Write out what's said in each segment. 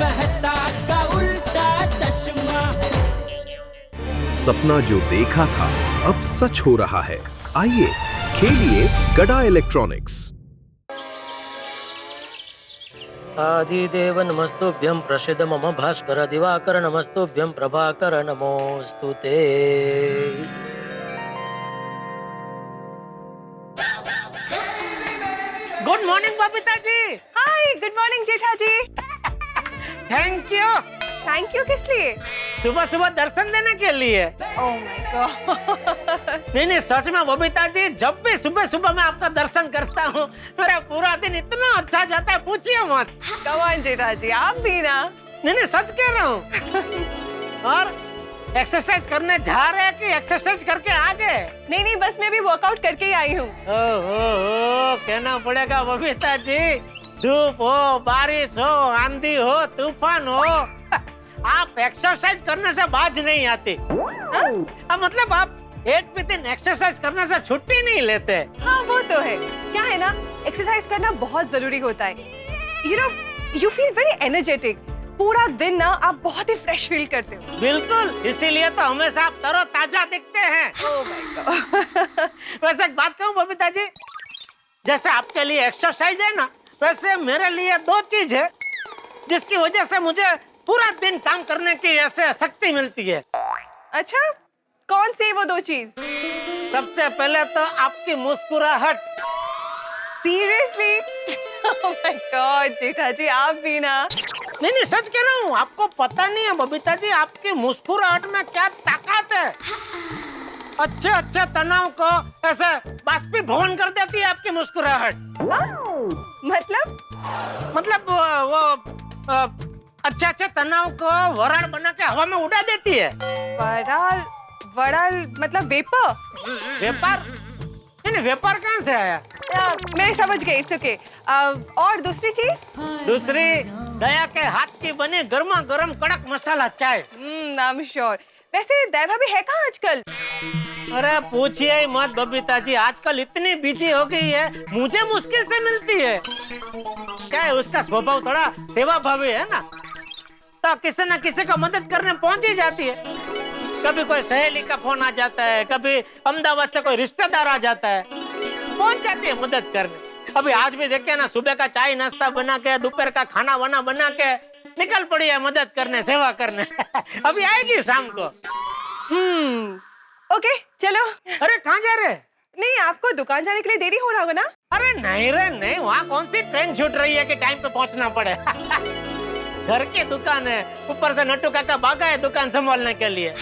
मेहता का उल्टा चश्मा। सपना जो देखा था अब सच हो रहा है। आइए खेलिए गड़ा इलेक्ट्रॉनिक्स। आदिदेव नमस्तुभ्यं प्रसीद मम भास्कर दिवाकर नमस्तुभ्यं प्रभाकर नमोस्तुते। Good morning Babita ji. Hi, good morning Jetha ji. Thank you. Thank you किस लिए? सुबह सुबह दर्शन देने के लिए। Oh my god. नहीं सच में बबीता जी, जब भी सुबह सुबह मैं आपका दर्शन करता हूँ मेरा पूरा दिन इतना अच्छा जाता है, पूछिए मत। कम ऑन जेठा जी, आप भी ना। नहीं सच कह रहा हूँ। और एक्सरसाइज करने जा रहे हैं कि एक्सरसाइज करके आ गए? नहीं बस मैं भी वर्कआउट करके ही आई हूँ। ओहो, कहना पड़ेगा बबीता जी, धूप हो, बारिश हो, आंधी हो, तूफान हो, आप एक्सरसाइज करने से बाज नहीं आती। मतलब आप एक भी दिन एक्सरसाइज करने से छुट्टी नहीं लेते। हाँ वो तो है। क्या है ना, एक्सरसाइज करना बहुत जरूरी होता है। You feel very energetic. पूरा दिन ना आप बहुत ही फ्रेश फील करते हो। बिल्कुल, इसीलिए तो हमेशा आप तरोताजा दिखते हैं। ओह माय गॉड। वैसे एक बात कहूँ बबीता जी, जैसे आपके लिए एक्सरसाइज है ना, वैसे मेरे लिए दो चीज है जिसकी वजह से मुझे पूरा दिन काम करने की ऐसे शक्ति मिलती है। अच्छा, कौन सी वो दो चीज? सबसे पहले तो आपकी मुस्कुराहट। सीरियसली? ओह माय गॉड जेठा जी, आप भी ना। नहीं सच कह रहा हूँ, आपको पता नहीं है बबीता जी, आपकी मुस्कुराहट में क्या ताकत है। अच्छे तनाव को ऐसे बाष्पीभवन कर देती है आपकी मुस्कुराहट। मतलब वो अच्छे तनाव को वराल बना के हवा में उड़ा देती है। वराल मतलब वेपर? व्यापार? नहीं व्यापार कहाँ से आया? मैं समझ गई, इट्स ओके। और दूसरी चीज? दूसरी, दया के हाथ की बनी गर्मा गर्म कड़क मसाला चाय। I am sure. वैसे दया भाभी है कहाँ आजकल? अरे पूछिए ही मत बबीता जी, आजकल इतनी बिजी हो गई है, मुझे मुश्किल से मिलती है। क्या है, उसका स्वभाव थोड़ा सेवा भावी है ना, तो किसी न किसी को मदद करने पहुंच ही जाती है। कभी कोई सहेली का फोन आ जाता है, कभी अहमदाबाद से कोई रिश्तेदार आ जाता है, पहुंच जाती है मदद करने। अभी आज भी देखे ना, सुबह का चाय नाश्ता बना के, दोपहर का खाना वाना बना के निकल पड़ी है मदद करने, सेवा करने। अभी आएगी शाम को। ओके चलो। अरे कहाँ जा रहे? नहीं, आपको दुकान जाने के लिए देरी हो रहा होगा ना? अरे नहीं रे नहीं, वहाँ कौन सी ट्रेन छूट रही है कि टाइम पे पहुँचना पड़े। घर की दुकान है, ऊपर से नट्टू काका भागा है दुकान संभालने के लिए।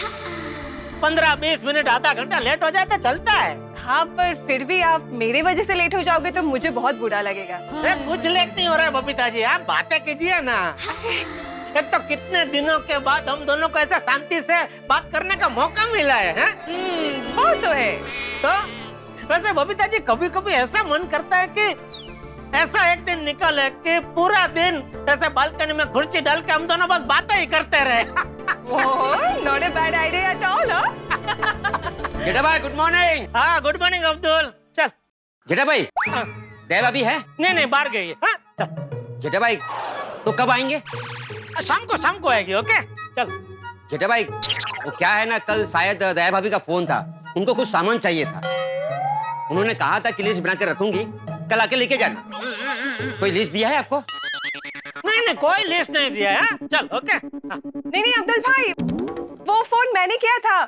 15-20 मिनट आधा घंटा लेट हो जाए तो चलता है। हाँ, पर फिर भी आप मेरे वजह से लेट हो जाओगे तो मुझे बहुत बुरा लगेगा। अरे कुछ लेट नहीं हो रहा है बबीता जी, आप बातें कीजिए ना। एक तो कितने दिनों के बाद हम दोनों को ऐसे शांति से बात करने का मौका मिला है। वो तो है। तो वैसे बबीता जी, कभी कभी ऐसा मन करता है कि ऐसा एक दिन निकले कि पूरा दिन ऐसे बालकनी में कुर्सी डाल के हम दोनों बस बातें ही करते रहे। Not a bad idea at all. Jetha bhai good morning. हाँ गुड मॉर्निंग अब्दुल। चल जेठा भाई, दया भाभी है? नहीं बाहर गई है। चल जेठा भाई, तो कब आएंगे? शाम को आएगी। ओके चल। जेठा भाई, वो क्या है ना, कल शायद दया भाभी का फोन था, उनको कुछ सामान चाहिए था। उन्होंने कहा था कि लिस्ट बना के रखूंगी, कल आके लेके जाना। कोई लिस्ट दिया है आपको? नहीं कोई लिस्ट नहीं दिया है। चल ओके। नहीं अब्दुल भाई, वो फोन मैंने किया था।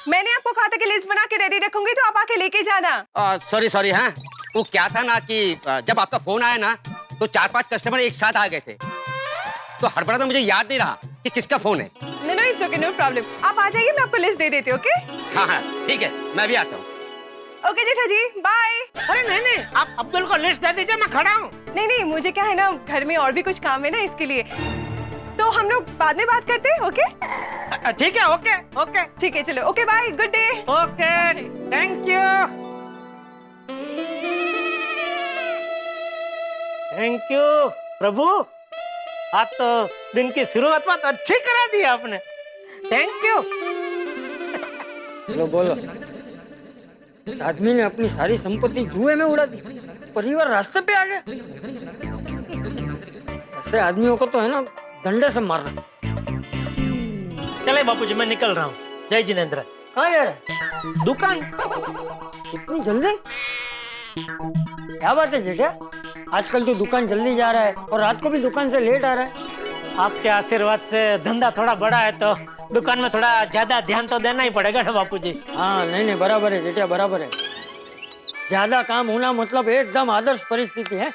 मैंने आपको कहा था कि लिस्ट बना के रेडी रखूंगी, तो आप आके लेके जाना। सॉरी हाँ, वो क्या था ना कि जब आपका फोन आया ना तो 4-5 कस्टमर एक साथ आ गए थे, तो हड़बड़ा था, मुझे याद नहीं रहा कि किसका फोन है। No it's okay, no problem. आप आ जाइए, मैं आपको लिस्ट दे देती हूँ। ओके हाँ ठीक है, मैं भी आता हूँ। ओके जेठा जी, बाय। अरे नहीं आप अब्दुल को लिस्ट दे दीजिए, मैं खड़ा हूँ। नहीं मुझे क्या है ना, घर में और भी कुछ काम है ना, इसके लिए। तो हम लोग बाद में बात करते हैं। ओके ठीक है। ओके ठीक है, चलो okay bye, good day. Okay thank you. Thank you प्रभु, आज तो दिन की शुरुआत बहुत अच्छी करा दी आपने। Thank you. चलो बोलो। इस आदमी ने अपनी सारी संपत्ति जुए में उड़ा दी, परिवार रास्ते पे आ गया। ऐसे आदमियों को तो है ना डंडे से मारना। चले बापूजी, मैं निकल रहा हूँ। जय जिनेंद्र। कहाँ जा रहा है? दुकान। इतनी जल्दी? क्या बात है जेठा, आजकल तो दुकान जल्दी जा रहा है और रात को भी दुकान से लेट आ रहा है। आपके आशीर्वाद से धंधा थोड़ा बड़ा है तो दुकान में थोड़ा ज्यादा ध्यान तो देना ही पड़ेगा ना बापूजी। हाँ नहीं बराबर है जेठा, बराबर है। ज्यादा काम होना मतलब एकदम आदर्श परिस्थिति है।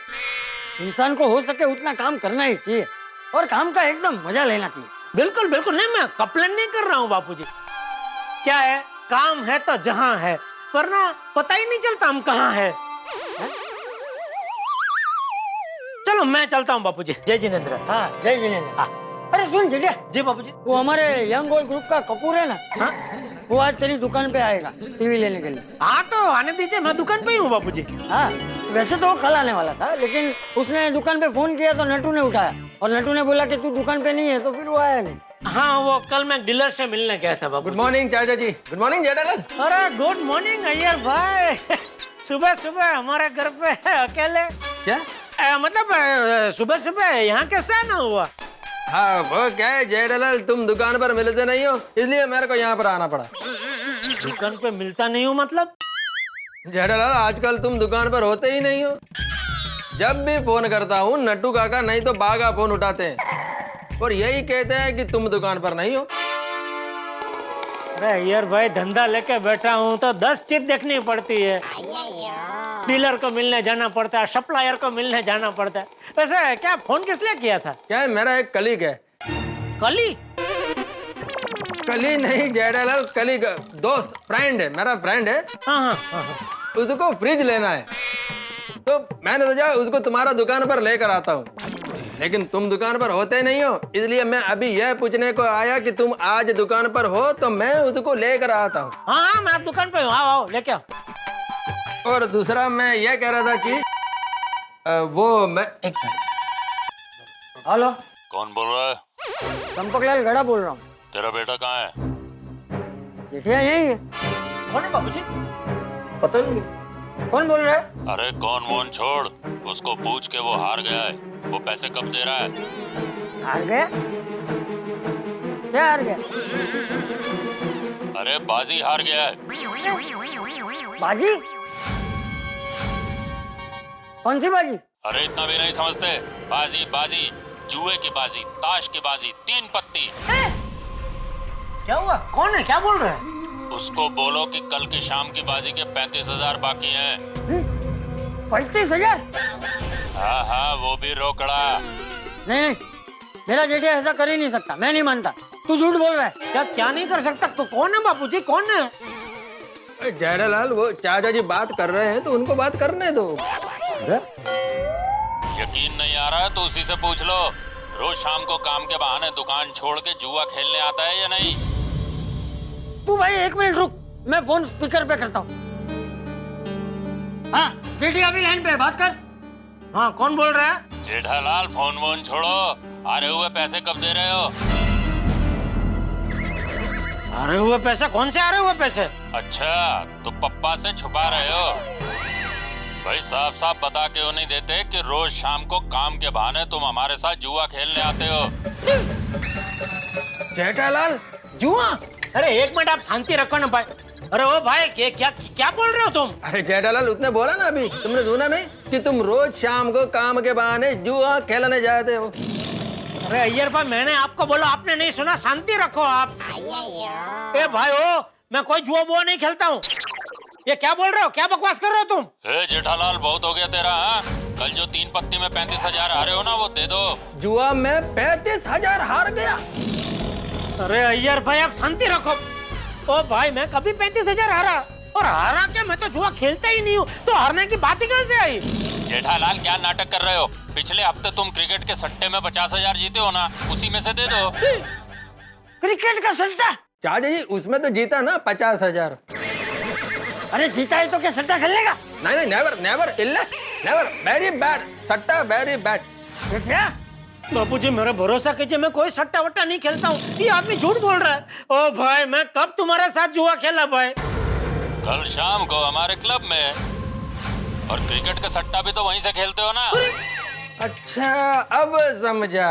इंसान को हो सके उतना काम करना ही चाहिए और काम का एकदम मजा लेना चाहिए। बिल्कुल बिल्कुल, नहीं मैं कंप्लेन नहीं कर रहा हूँ बापूजी। क्या है, काम है तो जहाँ है, वरना पता ही नहीं चलता हम कहाँ है। चलो मैं चलता हूँ बापूजी। जय जिनेंद्र। हाँ जय जिनेंद्र। हाँ। अरे सुन जेठा, जी बापूजी। वो हमारे यंग गोल्ड ग्रुप का कपूर है ना, हाँ? वो आज तेरी दुकान पे आएगा टीवी लेने के लिए। हाँ तो आने दीजिए, मैं दुकान पे ही हूँ बापूजी। हाँ वैसे तो वो कल आने वाला था, लेकिन उसने दुकान पे फोन किया तो नटू ने उठाया और नटू ने बोला कि तू दुकान पे नहीं है, तो फिर वो आया नहीं। हाँ वो कल मैं डीलर से मिलने गया था बाबू। गुड मॉर्निंग चाचा जी। Good morning Jethalal. अरे गुड मॉर्निंग अय्यर भाई। सुबह सुबह हमारे घर पे अकेले? क्या? मतलब सुबह सुबह यहाँ कैसे आना हुआ? हाँ वो क्या है जेठालाल, तुम दुकान पर मिलते नहीं हो, इसलिए मेरे को यहाँ पर आना पड़ा। दुकान पे मिलता नहीं हूँ मतलब? जेठालाल आजकल तुम दुकान पर होते ही नहीं हो। जब भी फोन करता हूँ नट्टू काका नहीं तो बागा फोन उठाते हैं और यही कहते हैं कि तुम दुकान पर नहीं हो। अरे अय्यर भाई, धंधा लेके बैठा हूँ तो 10 चीज देखनी पड़ती है। डीलर को मिलने जाना पड़ता है, सप्लायर को मिलने जाना पड़ता है। वैसे क्या फोन किस लिए किया था? क्या है, मेरा एक कलीग है। कली? कली नहीं जेठालाल, कलीग दोस्त, फ्रेंड है, मेरा फ्रेंड है। हाँ हाँ हाँ। उसको फ्रिज लेना है तो मैंने सोचा उसको तुम्हारा दुकान पर लेकर आता हूँ, लेकिन तुम दुकान पर होते नहीं हो, इसलिए मैं अभी यह पूछने को आया कि तुम आज दुकान पर हो तो मैं उसको लेकर आता हूँ। हाँ मैं दुकान पे हूँ, आओ लेके आओ। और दूसरा मैं यह कह रहा था कि वो मैं एक हेलो, कौन बोल रहा है? चंपकलाल गड़ा बोल रहा हूँ। तेरा बेटा कहाँ है? जेठिया यही है। कौन है बाबूजी? पता नहीं। कौन बोल रहा है? अरे कौन मोन छोड़, उसको पूछ के वो हार गया है। वो पैसे कब दे रहा है? हार गया? क्या हार गया? अरे बाजी हार गया है। बाजी? कौन सी बाजी? अरे इतना भी नहीं समझते? बाजी बाजी, जुए की बाजी, ताश की बाजी, 3 पत्ती। क्या हुआ? कौन है? क्या बोल रहे हैं? उसको बोलो कि कल की शाम की बाजी के 35,000 बाकी हैं। 35,000? हाँ हाँ, वो भी रोकड़ा। नहीं, मेरा जेठिया ऐसा कर ही नहीं सकता, मैं नहीं मानता। तू झूठ बोल रहा है। क्या नहीं कर सकता? तो कौन है बापूजी, कौन है? जेठालाल वो चाचा जी बात कर रहे हैं तो उनको बात करने दो। यकीन नहीं आ रहा है तो उसी से पूछ लो। रोज शाम को काम के बहाने दुकान छोड़ के जुआ खेलने आता है या नहीं? तू भाई 1 मिनट रुक, मैं फोन स्पीकर पे करता हूँ। हाँ जेठिया भी लाइन पे, बात कर। हाँ कौन बोल रहा है? जेठालाल फोन वोन छोड़ो, आ रहे हुए पैसे कब दे रहे हो? आ रहे हुए पैसे? कौन से आ रहे हुए पैसे? अच्छा, तो पप्पा से छुपा रहे हो? भाई साफ साफ बता क्यों नहीं देते कि रोज शाम को काम के बहाने तुम हमारे साथ जुआ खेलने आते हो? जेठालाल जुआ? अरे 1 मिनट आप शांति रखो ना भाई। अरे ओ भाई, क्या बोल रहे हो तुम? अरे जेठालाल उसने बोला ना अभी, तुमने सुना नहीं कि तुम रोज शाम को काम के बहाने जुआ खेलने जाते हो? अरे अय्यर भाई, मैंने आपको बोला, आपने नहीं सुना। शांति रखो आप। ए भाई ओ, मैं कोई जुआ बुआ नहीं खेलता हूँ। ये क्या बोल रहे हो? क्या बकवास कर रहे हो तुम? ए जेठालाल, बहुत हो गया तेरा। हाँ, कल जो 3 पत्ती में 35,000 हारे हो ना, वो दे दो। जुआ में 35,000 हार गया? अरे अय्यर भाई, आप शांति रखो। ओ भाई, मैं कभी 35,000 हारा? और हारा क्या? मैं तो जुआ खेलता ही नहीं हूँ, तो हारने की बात ही कहाँ से आई? जेठालाल क्या नाटक कर रहे हो? पिछले हफ्ते तुम क्रिकेट के सट्टे में 50,000 जीते हो ना, उसी में से दे दो। क्रिकेट का सट्टा? चाचा जी उसमें तो जीता ना 50,000। अरे जीता है तो क्या सट्टा खेलने का? नहीं, never never never, very bad सट्टा, वेरी बैड। जेठिया बापूजी मेरा भरोसा कीजिए, मैं कोई सट्टा वट्टा नहीं खेलता हूँ। ये आदमी झूठ बोल रहा है। ओ भाई, मैं कब तुम्हारे साथ जुआ खेला भाई? कल शाम को हमारे क्लब में। और क्रिकेट का सट्टा भी तो वहीं से खेलते हो ना? अच्छा अब समझा।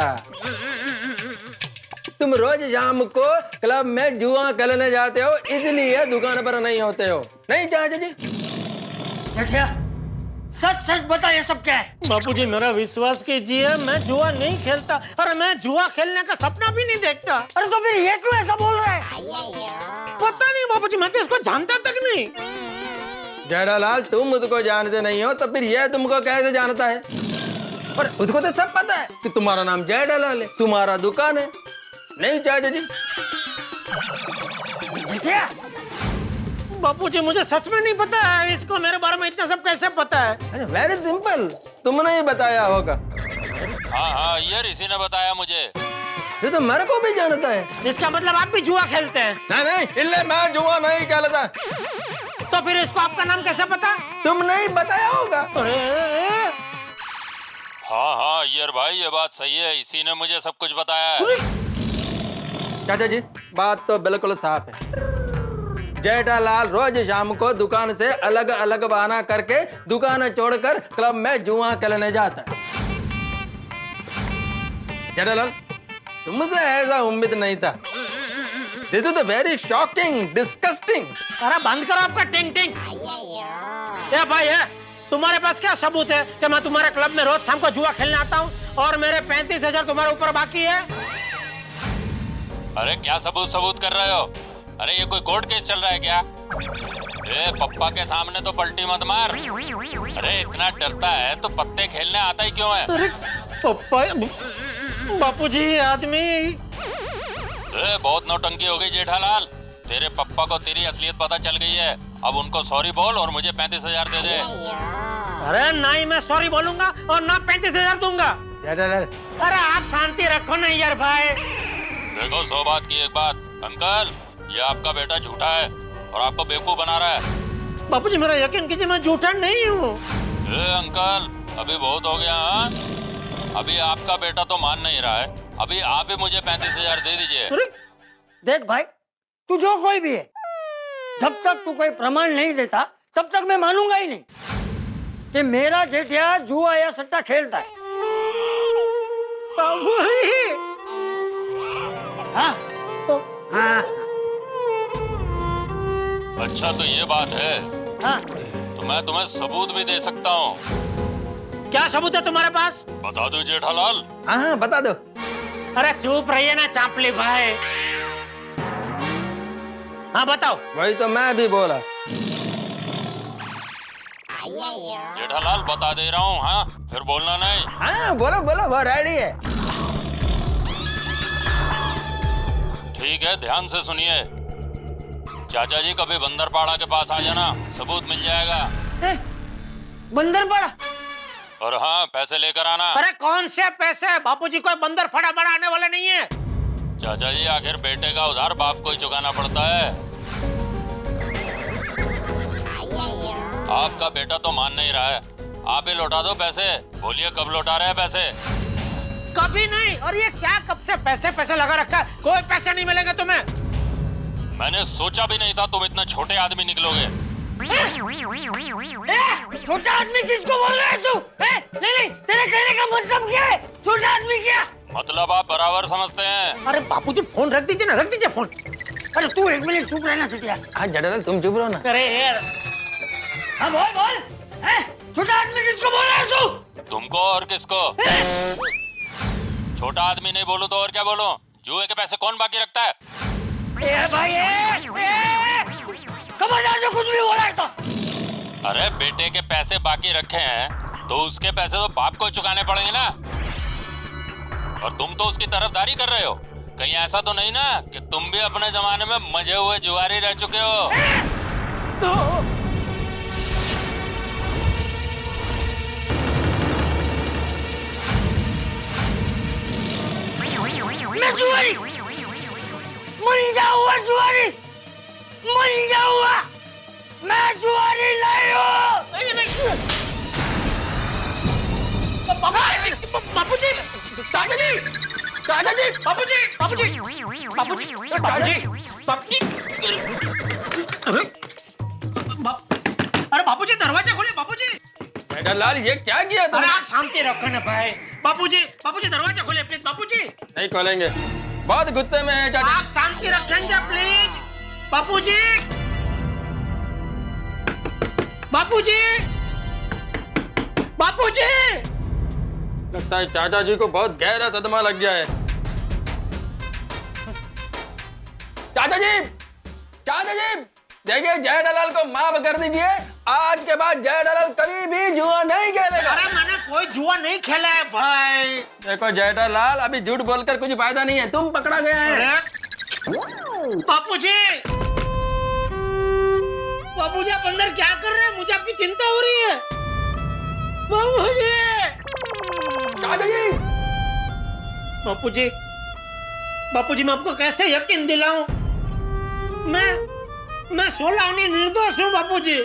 तुम रोज शाम को क्लब में जुआ खेलने जाते हो, इसलिए दुकान पर नहीं होते हो। नहीं चाचा जी? जेठिया सच सच बता, ये सब क्या है? बापूजी मेरा विश्वास कीजिए, मैं जुआ नहीं खेलता और मैं जुआ खेलने का सपना भी नहीं देखता। अरे तो फिर ये क्यों ऐसा बोल रहा है? पता नहीं बापूजी, मैं तो इसको जानता तक नहीं। जेठालाल तुम मुझको जानते नहीं हो तो फिर यह तुमको कैसे जानता है? और उसको तो सब पता है कि तुम्हारा नाम जेठालाल है, तुम्हारा दुकान है। नहीं चाचा जी? जेठिया बापूजी मुझे सच में नहीं पता है, इसको मेरे बारे में इतना सब कैसे पता है? अरे वेरी सिंपल, तुमने ही बताया होगा। हाँ हाँ, ये ऋषि ने बताया मुझे। ये तो मेरे को भी जानता है। इसका मतलब आप भी जुआ खेलते हैं? नहीं, इल्ले मैं जुआ नहीं खेलता। तो फिर इसको आपका नाम कैसे पता? तुमने ही बताया होगा। हाँ हाँ यर भाई, ये बात सही है, इसी ने मुझे सब कुछ बताया है। चाचा जी बात तो बिल्कुल साफ है। जेठालाल रोज शाम को दुकान से अलग अलग बहाना करके दुकान छोड़कर क्लब में जुआ खेलने जाता है। जेठालाल तुमसे ऐसा उम्मीद नहीं था। This is very shocking, disgusting. अरे बंद करो आपका टिंग टिंग। ये भाई है, तुम्हारे पास क्या सबूत है कि मैं तुम्हारे क्लब में रोज शाम को जुआ खेलने आता हूँ और मेरे 35,000 तुम्हारे ऊपर बाकी है? अरे क्या सबूत कर रहे हो? अरे ये कोई कोर्ट केस चल रहा है क्या? ए पप्पा के सामने तो पलटी मत मार। अरे इतना डरता है तो पत्ते खेलने आता ही क्यों है? अरे पप्पा, बापूजी आदमी। ए बहुत नौटंकी हो गई जेठालाल, तेरे पप्पा को तेरी असलियत पता चल गई है। अब उनको सॉरी बोल और मुझे 35,000 दे दे। अरे नहीं, मैं सॉरी बोलूंगा और ना 35,000 दूंगा। जेठालाल अरे आप शांति रखो ना यार भाई। देखो 100 बात की एक बात, अंकल ये आपका बेटा झूठा है और आपको बेवकूफ बना रहा है। बापूजी मेरा यकीन कीजिए, मैं झूठा नहीं हूँ। ए अंकल अभी बहुत हो गया। हाँ अभी आपका बेटा तो मान नहीं रहा है, अभी आप ही मुझे 35,000 दे दीजिए। अरे देख भाई, तू जो कोई भी है, जब तक तू कोई प्रमाण नहीं देता तब तक मैं मानूंगा ही नहीं कि मेरा जेठिया जुआ या सट्टा खेलता है। बाबूजी, हाँ हाँ अच्छा तो ये बात है, हाँ, तो मैं तुम्हें सबूत भी दे सकता हूँ। क्या सबूत है तुम्हारे पास? बता दूं जेठालाल? हाँ बता दो। अरे चुप रहिए ना चापली भाई। हाँ बताओ। वही तो मैं भी बोला। जेठालाल बता दे रहा हूँ, हाँ फिर बोलना नहीं। हाँ बोलो बोलो, वो रेडी है। ठीक है ध्यान से सुनिए। चाचा जी कभी बंदरपाड़ा के पास आ जाना, सबूत मिल जाएगा। बंदरपाड़ा? और हाँ पैसे लेकर आना। अरे कौन से पैसे? बापूजी कोई बंदर फड़ा बड़ा आने वाला नहीं है। चाचा जी आखिर बेटे का उधार बाप को ही चुकाना पड़ता है। आपका बेटा तो मान नहीं रहा है, आप ही लौटा दो पैसे। बोलिए कब लौटा रहे हैं पैसे? कभी नहीं। और ये क्या कब से पैसे पैसे लगा रखा है? कोई पैसे नहीं मिलेंगे तुम्हें। मैंने सोचा भी नहीं था तुम इतना छोटे आदमी निकलोगे। छोटा आदमी किसको बोल रहा है तू? नहीं, तेरे कहने का मतलब क्या है? छोटा आदमी क्या? मतलब आप बराबर समझते हैं। अरे बापूजी फोन रख दीजिए ना, रख दीजिए फोन। अरे तू 1 मिनट चुप रहना चिटिया। हाँ जेठालाल तुम चुप रहो ना। अरे यार, हाँ बोल। छोटा आदमी किसको बोल रहा है तू? तुमको और किसको? छोटा आदमी नहीं बोलूं तो और क्या बोलूं? जुए के पैसे कौन बाकी रखता है? भाई खबरदार जो कुछ भी हो रहा है तो। अरे बेटे के पैसे बाकी रखे हैं तो उसके पैसे तो बाप को चुकाने पड़ेंगे ना। और तुम तो उसकी तरफदारी कर रहे हो। कहीं ऐसा तो नहीं ना कि तुम भी अपने जमाने में मजे हुए जुआरी रह चुके हो? मैं जुआरी मर जाऊंगा, जुआरी मर जाऊंगा। मैं जुआरी नहीं हूँ। बापूजी, दादाजी, दादाजी, बापूजी, बापूजी, बापूजी, बापूजी, बापूजी। अरे बापूजी दरवाजा खोले बापूजी। जेठालाल ये क्या किया अरे तुमने? आप शांति रखो ना भाई। बापूजी, बापूजी दरवाजा खोले प्लीज बापूजी। नहीं खोलेंगे। बहुत गुस्से में है चाचा। आप शांति रखेंगे प्लीज? बापूजी, बापूजी, बापूजी। लगता है चाचा जी को बहुत गहरा सदमा लग गया है। चाचा जी, चाचा जी, देखिए जय दलाल को माफ कर दीजिए। आज के बाद जय दलाल कभी भी जुआ नहीं खेलेगा। अरे मैंने कोई जुआ नहीं खेला है भाई। देखो जय दलाल, अभी झूठ बोलकर कुछ फायदा नहीं है, तुम पकड़ा गया है। बापूजी, बापूजी आप अंदर क्या कर रहे हैं? मुझे आपकी चिंता हो रही है। बापूजी, चाचा जी, बापूजी, बापूजी मैं आपको कैसे यकीन दिलाऊं? मैं 16 आने निर्दोष हूँ बापूजी।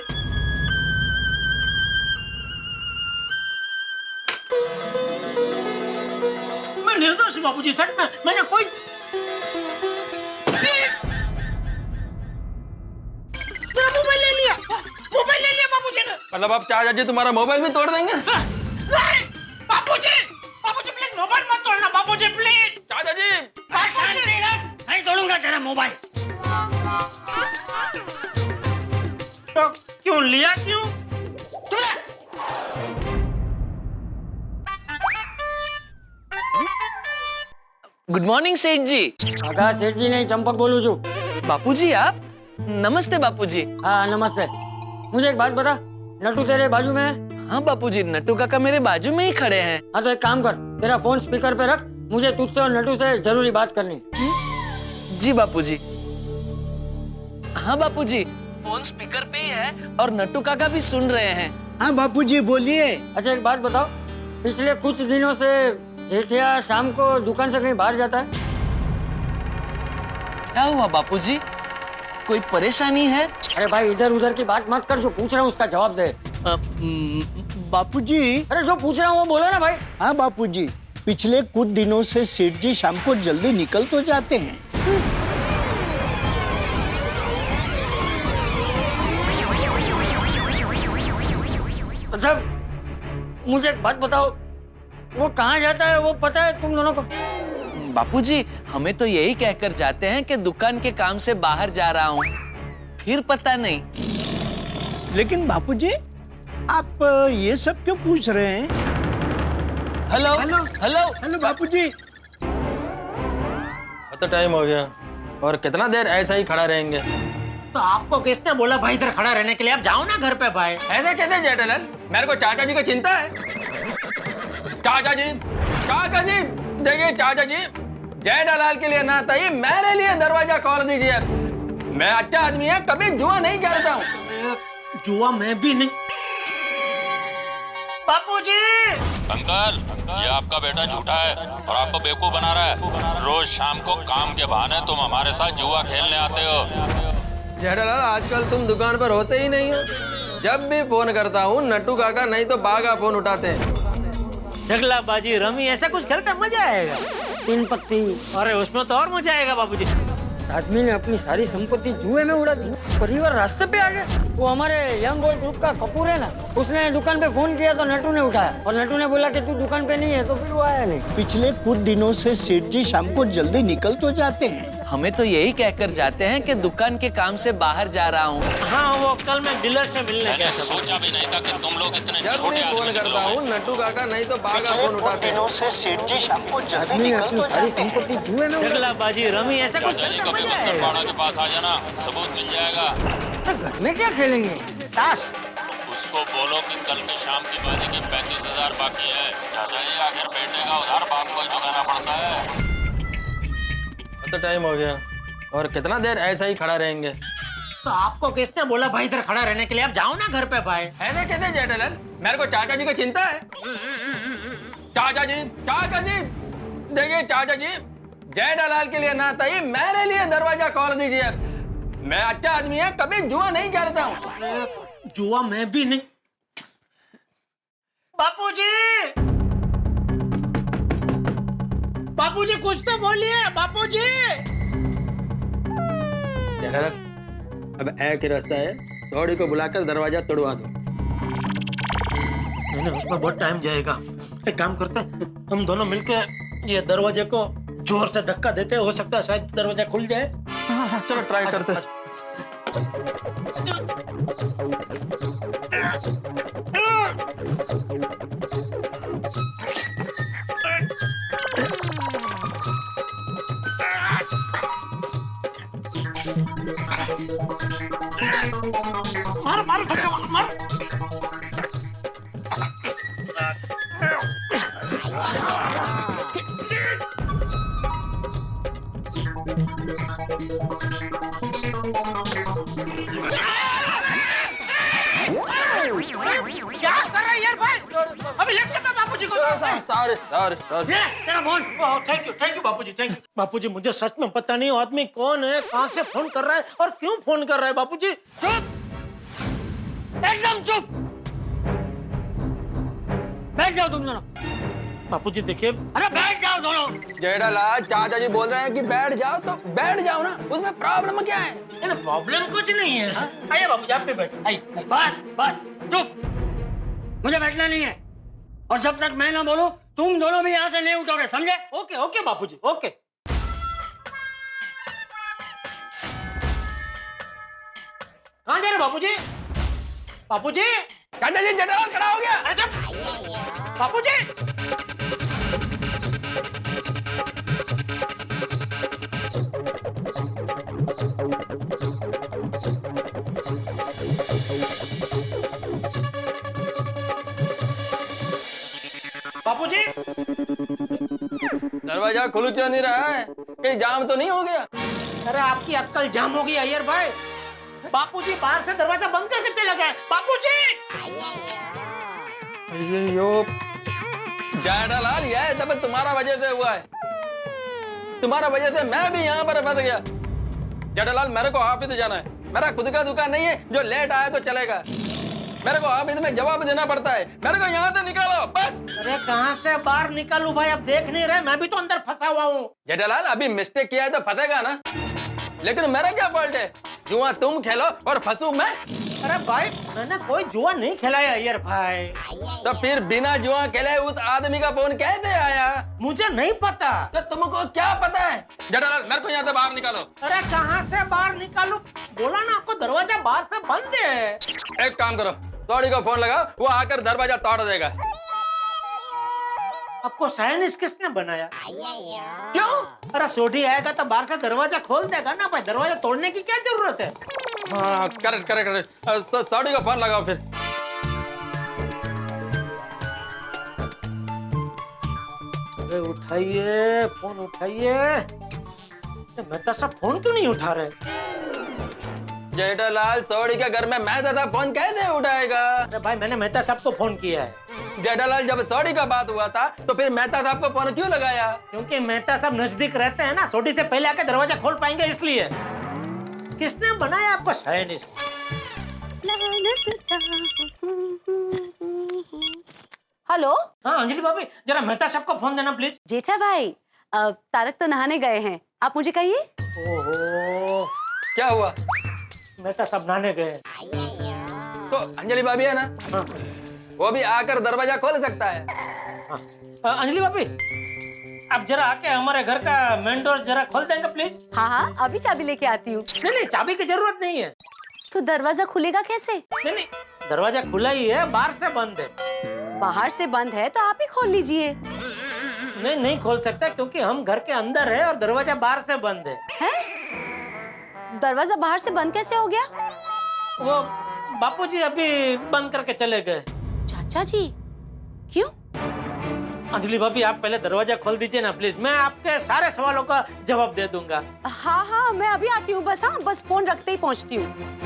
मैं निर्दोष हूँ बापूजी, सच में। मैंने कोई मेरा मोबाइल ले लिया, मोबाइल ले लिया बापूजी ने। मतलब अब चाचा जी तुम्हारा मोबाइल भी तोड़ देंगे? नहीं बापूजी, बापूजी प्लीज मोबाइल मत तोड़ना बापूजी प्लीज। चाचा जी, शांति रख, नहीं तोड़ूंगा तेरा मोबाइल। तो क्यों लिया, क्यों? गुड मॉर्निंग सेठ जी। आधा सेठ जी नहीं, चंपक बोलू छू। बापूजी आप? नमस्ते बापूजी। हाँ नमस्ते। मुझे एक बात बता, नटू तेरे बाजू में है? हाँ बापूजी, नट्टू काका मेरे बाजू में ही खड़े हैं। हाँ तो एक काम कर, तेरा फोन स्पीकर पे रख, मुझे तुझसे और नटू से जरूरी बात करनी। जी बापूजी। हाँ बापूजी, फोन स्पीकर पे ही है और नट्टू काका भी सुन रहे हैं। हाँ बापूजी बोलिए। अच्छा एक बात बताओ, पिछले कुछ दिनों से जेठिया शाम को दुकान से कहीं बाहर जाता है? क्या हुआ बापूजी, कोई परेशानी है? अरे भाई इधर उधर की बात मत कर, जो पूछ रहा हूँ उसका जवाब दे। बापूजी। अरे जो पूछ रहा हूँ वो बोलो ना भाई। हाँ बापूजी, पिछले कुछ दिनों से सेठ जी शाम को जल्दी निकल तो जाते हैं। अच्छा मुझे एक बात बताओ, वो कहाँ जाता है वो पता है तुम दोनों को? बापूजी हमें तो यही कहकर जाते हैं कि दुकान के काम से बाहर जा रहा हूँ, फिर पता नहीं। लेकिन बापूजी आप ये सब क्यों पूछ रहे हैं? हेलो हेलो हेलो हेलो बापूजी। तो टाइम हो गया और कितना देर ऐसा ही खड़ा रहेंगे? तो आपको किसने बोला भाई इधर खड़ा रहने के लिए? आप जाओ ना घर पे भाई। ऐसे कैसे जय दलाल, मेरे को चाचा जी को चिंता है। चाचा जी, चाचा जी, देखिए चाचा जी, जय दलाल के लिए ना ही मेरे लिए दरवाजा खोल दीजिए। मैं अच्छा आदमी है, कभी जुआ नहीं खेलता हूँ। जुआ मैं भी नहीं। बापूजी, अंकल, ये आपका बेटा झूठा है और आपको बेवकूफ बना रहा है। रोज शाम को काम के बहाने तुम हमारे साथ जुआ खेलने आते हो। जय दलाल, आजकल तुम दुकान पर होते ही नहीं हो। जब भी फोन करता हूँ नट्टू काका नहीं तो बागा फोन उठाते हैं। जगला बाजी रमी ऐसा कुछ खेलता मजा आएगा। 3 पत्ती। अरे उसमें तो और मजा आएगा बाबूजी। आदमी ने अपनी सारी संपत्ति जुए में उड़ा दी, परिवार रास्ते पे आ गया। वो हमारे यंग बॉय ग्रुप का कपूर है ना, उसने दुकान पे फोन किया तो नटू ने उठाया और नटू ने बोला कि तू दुकान पे नहीं है, तो फिर वो आया नहीं। पिछले कुछ दिनों से सेठ जी शाम को जल्दी निकल तो जाते हैं। हमें तो यही कहकर जाते हैं कि दुकान के काम से बाहर जा रहा हूँ। हाँ वो कल मैं डीलर से मिलने मैंने गया था। सोचा भी नहीं था कि तुम लोग इतने जब छोटे भी आदमी फोन करता हूँ नट्टू काका नहीं तो बागा फोन उठाते हैं। दिनों से सेठ जी शाम को जल्दी आदमी ने निकल अपनी तो सारी जाते हैं। संपत्ति जुए में उड़ा जगला बाजी रमी ऐसा कुछ चाचा जी खेलता कभी मजा बंदर आएगा। पाड़ा के पास आ जाना, सबूत मिल जाएगा। दी। तो घर में क्या खेलेंगे? ताश। उसको बोलो कि कल की शाम की बाजी के 35,000 बाकी है। चाचा जी आखिर बेटे का उधार बाप को ही चुकाना पड़ता है। तो टाइम हो गया और कितना देर ऐसा ही खड़ा रहेंगे? तो आपको किसने बोला भाई इधर खड़ा रहने के लिए? आप जाओ ना घर पे भाई। ऐसे कैसे जय दलाल, मेरे को चाचा जी को चिंता है। चाचा जी, चाचा जी, देखिए चाचा जी, जय दलाल के लिए ना ही मेरे लिए दरवाजा खोल दीजिए। मैं अच्छा आदमी है, कभी जुआ नहीं खेलता हूँ। जुआ मैं भी नहीं। बापूजी, बापूजी कुछ तो बोलिए बापूजी। जय दलाल, अब एक ही रास्ता है, सौड़ी को बुलाकर दरवाजा तोड़वा दो। नहीं उसमें बहुत टाइम जाएगा। एक काम करते हैं, हम दोनों मिलकर ये दरवाजे को जोर से धक्का देते, हो सकता है शायद दरवाजा खुल जाए। चलो ट्राई करते। मार मार धक्का मार मार। क्या कर रहा है यार भाई? अभी लग जाता बापूजी को। Sorry sorry sorry. ये तेरा phone. Thank you Bapuji, thank you Bapuji. मुझे सच में पता नहीं वो आदमी कौन है, कहाँ से फोन कर रहा है और क्यों फोन कर रहा है। बापूजी चुप, एकदम चुप, बैठ जाओ तुम दोनों। बापूजी देखिए। अरे बैठ जाओ दोनों। जेठालाल चाचा जी बोल रहे हैं कि बैठ जाओ तो बैठ जाओ ना, उसमें प्रॉब्लम क्या है? प्रॉब्लम कुछ नहीं है। आइए बापूजी, आप पे बैठ आइए। बस बस चुप, मुझे बैठना नहीं है। और जब तक मैं ना बोलूं तुम दोनों भी यहाँ से नहीं उठोगे, समझे? ओके ओके बापूजी, ओके। कहाँ जा रहे बापूजी? बापूजी, चाचा जी जेठालाल खड़ा हो गया। अरे चुप बापूजी। बापूजी, दरवाजा खुल क्यों नहीं रहा है? कहीं जाम तो नहीं हो गया? अरे आपकी अक्कल जाम हो गई अय्यर भाई। बापूजी बाहर से दरवाजा बंद करके चले गए। बापूजी, यो जेठालाल यह सब तुम्हारा वजह से हुआ है। तुम्हारा वजह से मैं भी यहाँ पर फंस गया। जेठालाल मेरे को ऑफिस जाना है, मेरा खुद का दुकान नहीं है जो लेट आया तो चलेगा। मेरे को ऑफिस में जवाब देना पड़ता है। मेरे को यहाँ से निकालो बस। अरे कहाँ से बाहर निकालूं भाई, अब देख नहीं रहे, मैं भी तो अंदर फंसा हुआ हूँ। जेठालाल अभी मिस्टेक किया है तो फंसेगा ना, लेकिन मेरा क्या फॉल्ट है? जुआ तुम खेलो और फंसू मैं? अरे भाई मैंने कोई जुआ नहीं खिलाया अय्यर भाई। तो फिर बिना जुआ खेले उस आदमी का फोन कैसे आया? मुझे नहीं पता। तो तुमको क्या पता है? जेठालाल मेरे को यहाँ से बाहर निकालो। अरे कहाँ से बाहर निकालूं? बोला ना आपको दरवाजा बाहर से बंद है। एक काम करो, तोड़ी को फोन लगाओ, वो आकर दरवाजा तोड़ देगा। आपको साइनिस्ट किसने बनाया? क्यों? अरे सोडी आएगा तो बाहर से दरवाजा खोल देगा ना भाई, दरवाजा तोड़ने की क्या जरूरत है? हाँ करेक्ट करेक्ट करेक्ट। सौड़ी को फोन लगाओ फिर। अरे उठाइए फोन, उठाइए। मेहता साहब फोन क्यों नहीं उठा रहे? जेठालाल सौड़ी के घर में मैं था, फोन कैसे उठाएगा? अरे भाई मैंने मेहता साहब को फोन किया है। जेठालाल जब सौड़ी का बात हुआ था तो फिर मेहता साहब को फोन क्यों लगाया? क्योंकि मेहता साहब नजदीक रहते हैं ना, सोडी से पहले आके दरवाजा खोल पाएंगे इसलिए। किसने बनाया आपको साइनिस्ट? हेलो। हाँ अंजलि भाभी, जरा मेहता साहब को फोन देना प्लीज। जेठा भाई, तारक तो नहाने गए हैं, आप मुझे कहिए। ओहो, क्या हुआ? मेहता साहब नहाने गए। तो अंजलि भाभी है ना, हाँ। वो भी आकर दरवाजा खोल सकता है। हाँ। अंजलि भाभी, आप जरा आके हमारे घर का मेन डोर जरा खोल देंगे प्लीज। हाँ हाँ, अभी चाबी लेके आती हूँ। नहीं चाबी की जरूरत नहीं है। तो दरवाजा खुलेगा कैसे? नहीं दरवाजा खुला ही है, बाहर से बंद है। बाहर से बंद है तो आप ही खोल लीजिए। नहीं खोल सकता क्योंकि हम घर के अंदर है और दरवाजा बाहर से बंद है। हैं? दरवाजा बाहर से बंद कैसे हो गया? वो बापूजी अभी बंद करके चले गए। चाचा जी क्यों? अंजलि भाभी आप पहले दरवाजा खोल दीजिए ना प्लीज, मैं आपके सारे सवालों का जवाब दे दूंगा। हाँ हाँ मैं अभी आती हूँ, बस हाँ बस फोन रखते ही पहुँचती हूँ।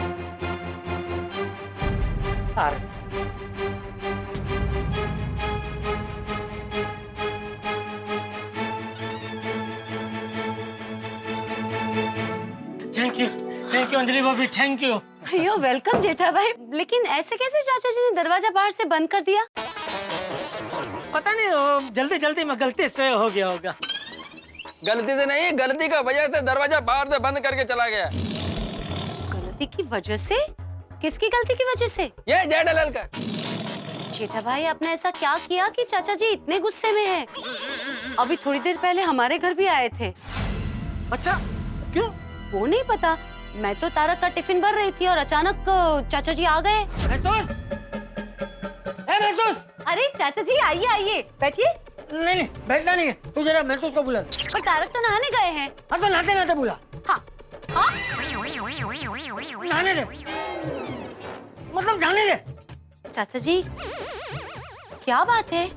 थैंक यू अंजलि भाभी, थैंक यू। यो वेलकम जेठा भाई। लेकिन ऐसे कैसे चाचा जी ने दरवाजा बाहर से बंद कर दिया? पता नहीं, जल्दी में गलती से हो गया होगा। गलती से नहीं, गलती का वजह से दरवाजा बाहर से बंद करके चला गया। गलती की वजह से? किसकी गलती की वजह से? ये जेठालाल का। जेठा भाई आपने ऐसा क्या किया कि चाचा जी इतने गुस्से में है? अभी थोड़ी देर पहले हमारे घर भी आए थे। अच्छा, क्यों? वो नहीं पता, मैं तो तारक का टिफिन भर रही थी और अचानक चाचा जी आ गए। महसूस, अरे चाचा जी आइए आइए, बैठिए। नहीं बैठना नहीं है, तू जरा महसूस को बुला। पर तारक तो नहाने गए हैं। हाँ तो नहाते नहाते बुला। हाँ हाँ, नहाने दे, मतलब जाने दे। चाचा जी क्या बात है,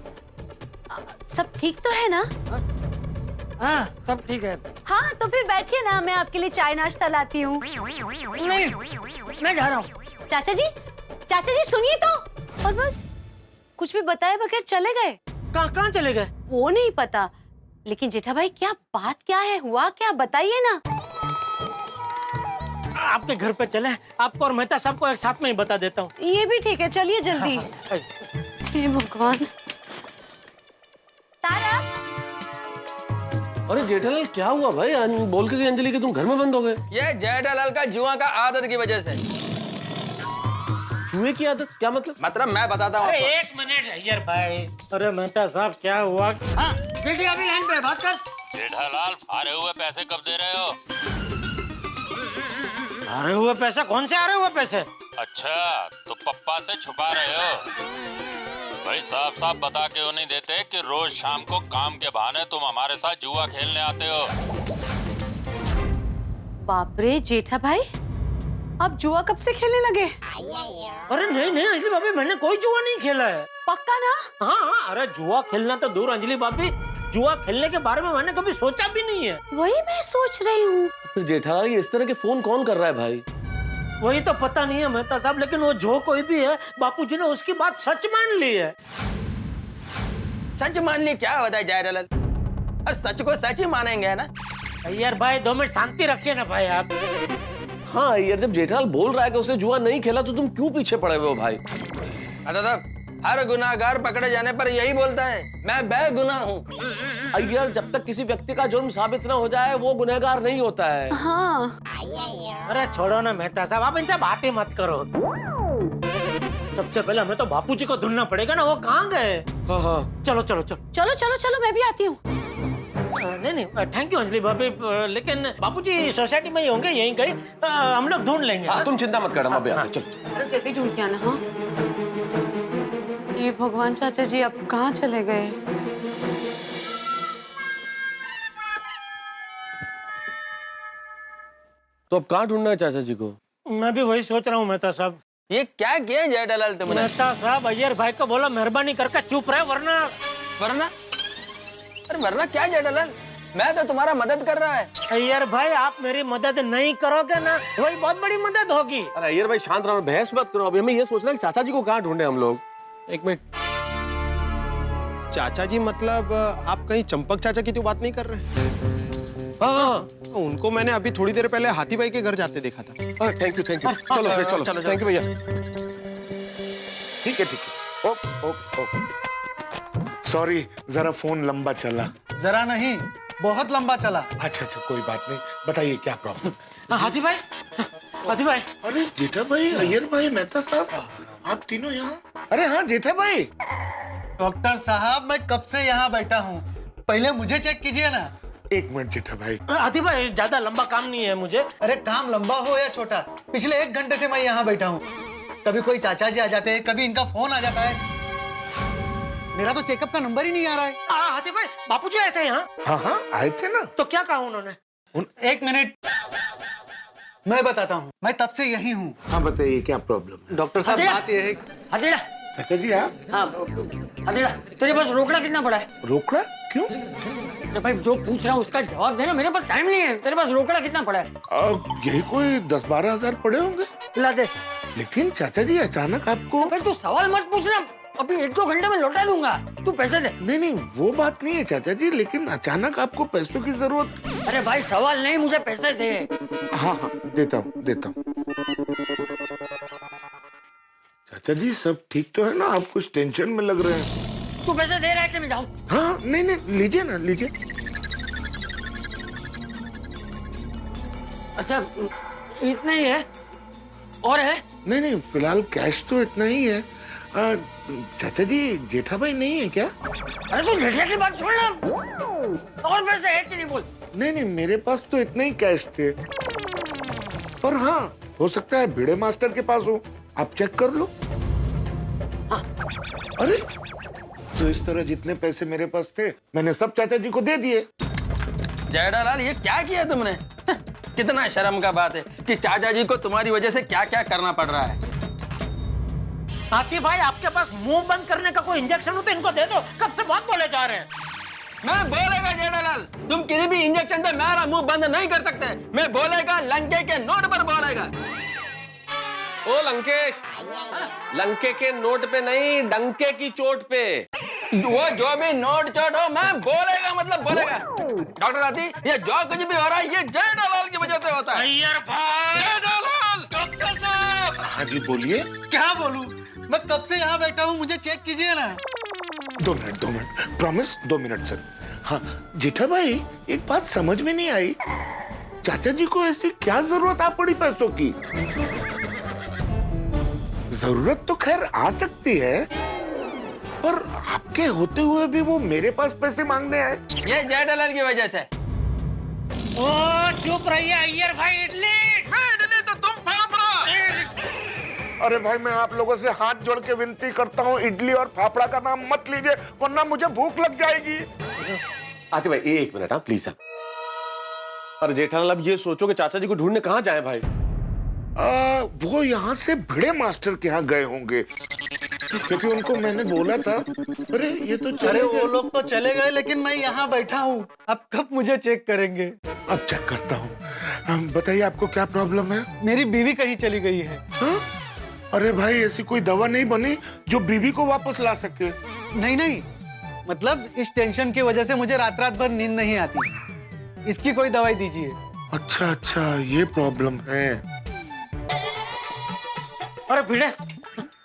सब ठीक तो है ना? हाँ सब ठीक है। हाँ तो फिर बैठिए ना, मैं आपके लिए चाय नाश्ता लाती हूँ। नहीं, मैं जा रहा हूँ। चाचा जी सुनिए तो। और बस कुछ भी बताए बगैर चले गए। कहाँ चले गए? वो नहीं पता, लेकिन जेठा भाई क्या बात क्या है, हुआ क्या, बताइए ना। आपके घर पे चले, आपको और मेहता साहब को एक साथ में ही बता देता हूँ। ये भी ठीक है, चलिए जल्दी। हे भगवान। तारा, अरे जेठालाल क्या हुआ भाई? बोल के गई अंजलि कि तुम घर में बंद हो गए। ये जेठालाल का जुआ का आदत की वजह से। जुए की आदत? क्या मतलब? मतलब मैं बताता हूँ। अरे एक मिनट अय्यर भाई। अरे मेहता साहब क्या हुआ? हाँ जेठी अभी लाइन पे बात कर। जेठालाल, हारे हुए पैसे कब दे रहे हो? हारे हुए पैसे? कौन से हारे हुए पैसे? अच्छा, तो पप्पा से छुपा रहे हो? भाई साफ साफ बता क्यों नहीं देते कि रोज शाम को काम के बहाने तुम हमारे साथ जुआ खेलने आते हो? बाप रे जेठा भाई, आप जुआ कब से खेलने लगे? अरे नहीं अंजलि भाभी, मैंने कोई जुआ नहीं खेला है। पक्का ना? हाँ, अरे जुआ खेलना तो दूर अंजलि भाभी, जुआ खेलने के बारे में मैंने कभी सोचा भी नहीं है। वही मैं सोच रही हूँ। फिर जेठालाल ये इस तरह के फोन कौन कर रहा है भाई? वही तो पता नहीं है मेहता साहब, लेकिन वो जो कोई भी है, बापूजी ने उसकी बात सच मान ली है। सच मान ली? क्या होता है जेठालाल? और सच को सच ही मानेंगे है ना? यार भाई 2 मिनट शांति रखिए ना भाई आप। हाँ यार, जब जेठालाल बोल रहा है कि उसने जुआ नहीं खेला तो तुम क्यों पीछे पड़े हुए हो भाई? दादा, हर गुनाहगार पकड़े जाने पर यही बोलता है, मैं बेगुनाह हूँ। यार जब तक किसी व्यक्ति का जुर्म साबित ना हो जाए वो गुनहगार नहीं होता है। हाँ। अरे छोड़ो ना मेहता साहब, आप इनसे बातें मत करो। सबसे पहले हमें तो बापूजी को ढूंढना पड़ेगा ना, वो कहाँ गए? हाँ। चलो मैं भी आती हूँ। नहीं थैंक यू अंजलि भाभी, लेकिन बापूजी सोसाइटी में ही होंगे, यहीं कहीं। हम लोग ढूंढ लेंगे। हाँ, तुम चिंता मत करना, हम अभी आते। चलो। अरे जल्दी ढूंढ के आना। हाँ ये भगवान, चाचा जी अब कहाँ चले गए? तो अब कहाँ ढूंढना है चाचा जी को? मैं भी वही सोच रहा हूँ मेहता साहब। ये क्या किया जेठालाल तुमने? मेहता साहब अय्यर भाई को बोला मेहरबानी करके चुप रहे, वरना अरे वरना क्या जेठालाल? मैं तो तुम्हारा मदद कर रहा है। अय्यर भाई आप मेरी मदद नहीं करोगे ना, वही बहुत बड़ी मदद होगी। अरे अय्यर भाई शांत रहो, बहस मत करो। अभी हमें ये सोचना है कि चाचा जी को कहाँ ढूंढे हम लोग। एक मिनट, चाचा जी मतलब आप कहीं चंपक चाचा की तो बात नहीं कर रहे? हाँ, उनको मैंने अभी थोड़ी देर पहले हाथी भाई के घर जाते देखा था। Thank you. चलो थैंक यू भैया। ठीक है। सॉरी, जरा फोन लंबा चला। जरा नहीं, बहुत लंबा चला। अच्छा कोई बात नहीं, बताइए क्या प्रॉब्लम? हाथी भाई। अरे जेठा भाई, अय्यर भाई, मेहता साहब, आप तीनों यहाँ? अरे हाँ जेठा भाई। डॉक्टर साहब मैं कब से यहाँ बैठा हूँ, पहले मुझे चेक कीजिए ना। एक मिनट जेठा भाई। हाथी भाई ज्यादा लंबा काम नहीं है मुझे। अरे काम लंबा हो या छोटा, पिछले 1 घंटे से मैं यहाँ बैठा हूँ। कभी कोई चाचा जी आ जाते हैं, कभी इनका फोन आ जाता है। मेरा तो चेकअप का नंबर ही नहीं आ रहा है। हाथी भाई बापूजी आए थे यहाँ? हाँ आए थे ना। तो क्या कहा उन्होंने? 1 मिनट मैं बताता हूँ, मैं तब से यही हूँ। हाँ बताइए क्या प्रॉब्लम है? डॉक्टर साहब बात ये है। हजेड़ा चाचा जी आप? हाँ हजेड़ा, तेरे पास रोकड़ा कितना पड़ा है? रोकड़ा क्यों? तो भाई जो पूछ रहा हूँ उसका जवाब देना, मेरे पास टाइम नहीं है। तेरे पास रोकड़ा कितना पड़ा है? यही कोई 10-12 हजार पड़े होंगे। ला दे। लेकिन चाचा जी अचानक आपको? फिर तू सवाल मत पूछना, अभी 1-2 घंटे में लौटा दूंगा, तू पैसे दे। नहीं वो बात नहीं है चाचा जी, लेकिन अचानक आपको पैसों की जरूरत। अरे भाई सवाल नहीं, मुझे पैसे दे। हाँ देता हूँ। चाचा जी सब ठीक तो है ना? आप कुछ टेंशन में लग रहे हैं। तू पैसे दे रहा है कि मैं जाऊँ? हाँ नहीं लीजिए ना, लीजिए। अच्छा इतना ही है और है? नहीं फिलहाल कैश तो इतना ही है। चाचा जी जेठा भाई नहीं है क्या? अरे तू जेठिया की बात छोड़ ना, और पैसे है कि नहीं बोल। नहीं नहीं, मेरे पास तो इतने ही कैश थे, पर हाँ हो सकता है भिड़े मास्टर के पास हो, आप चेक कर लो। हाँ। अरे तो इस तरह जितने पैसे मेरे पास थे मैंने सब चाचा जी को दे दिए। जेठालाल ये क्या किया तुमने? कितना शर्म का बात है कि चाचा जी को तुम्हारी वजह से क्या क्या करना पड़ रहा है। हाथी भाई आपके पास मुंह बंद करने का कोई इंजेक्शन हो तो इनको दे दो, कब से बहुत बोले जा रहे हैं। मैं बोलेगा जेठालाल, तुम किसी भी इंजेक्शन से मेरा मुंह बंद नहीं कर सकते। मैं बोलेगा लंके के नोट पर बोलेगा। ओ लंकेश, लंके के नोट पे नहीं, डंके की चोट पे। वो जो भी नोट चोट हो मैं बोलेगा मतलब बोलेगा। डॉक्टर हाथी, ये जो कुछ भी हो रहा है ये जेठालाल की वजह से होता है। अय्यर भाई, जेठालाल, डॉक्टर साहब। हाँ जी बोलिए। क्या बोलूं? मैं कब से यहाँ बैठा हूँ, मुझे चेक कीजिए ना। 2 मिनट, प्रॉमिस 2 मिनट सर। हाँ जेठा भाई, एक बात समझ में नहीं आई, चाचा जी को ऐसी क्या जरूरत आ पड़ी पैसों की? जरूरत तो खैर आ सकती है, पर आपके होते हुए भी वो मेरे पास पैसे मांगने आए। ये जेठालाल की वजह से। ओ चुप रहिए अय्यर भाई। इडली तो तुम फाफड़ा। अरे भाई मैं आप लोगों से हाथ जोड़ के विनती करता हूँ, इडली और फाफड़ा का नाम मत लीजिए वरना मुझे भूख लग जाएगी। आते भाई एक मिनट, हाँ प्लीज। अरे जेठालाल अब ये सोचो कि चाचा जी को ढूंढने कहाँ जाए भाई? वो यहाँ से भिड़े मास्टर के यहाँ गए होंगे, क्योंकि उनको मैंने बोला था। अरे ये तो अरे वो लोग तो चले गए, लेकिन मैं यहाँ बैठा हूँ। अब कब मुझे चेक करेंगे? अब चेक करता हूँ। बताइए आपको क्या प्रॉब्लम है? मेरी बीवी कहीं चली गई है। हा? अरे भाई ऐसी कोई दवा नहीं बनी जो बीवी को वापस ला सके? नहीं नहीं, मतलब इस टेंशन की वजह से मुझे रात रात भर नींद नहीं आती, इसकी कोई दवाई दीजिए। अच्छा अच्छा, ये प्रॉब्लम है। अरे भिड़े,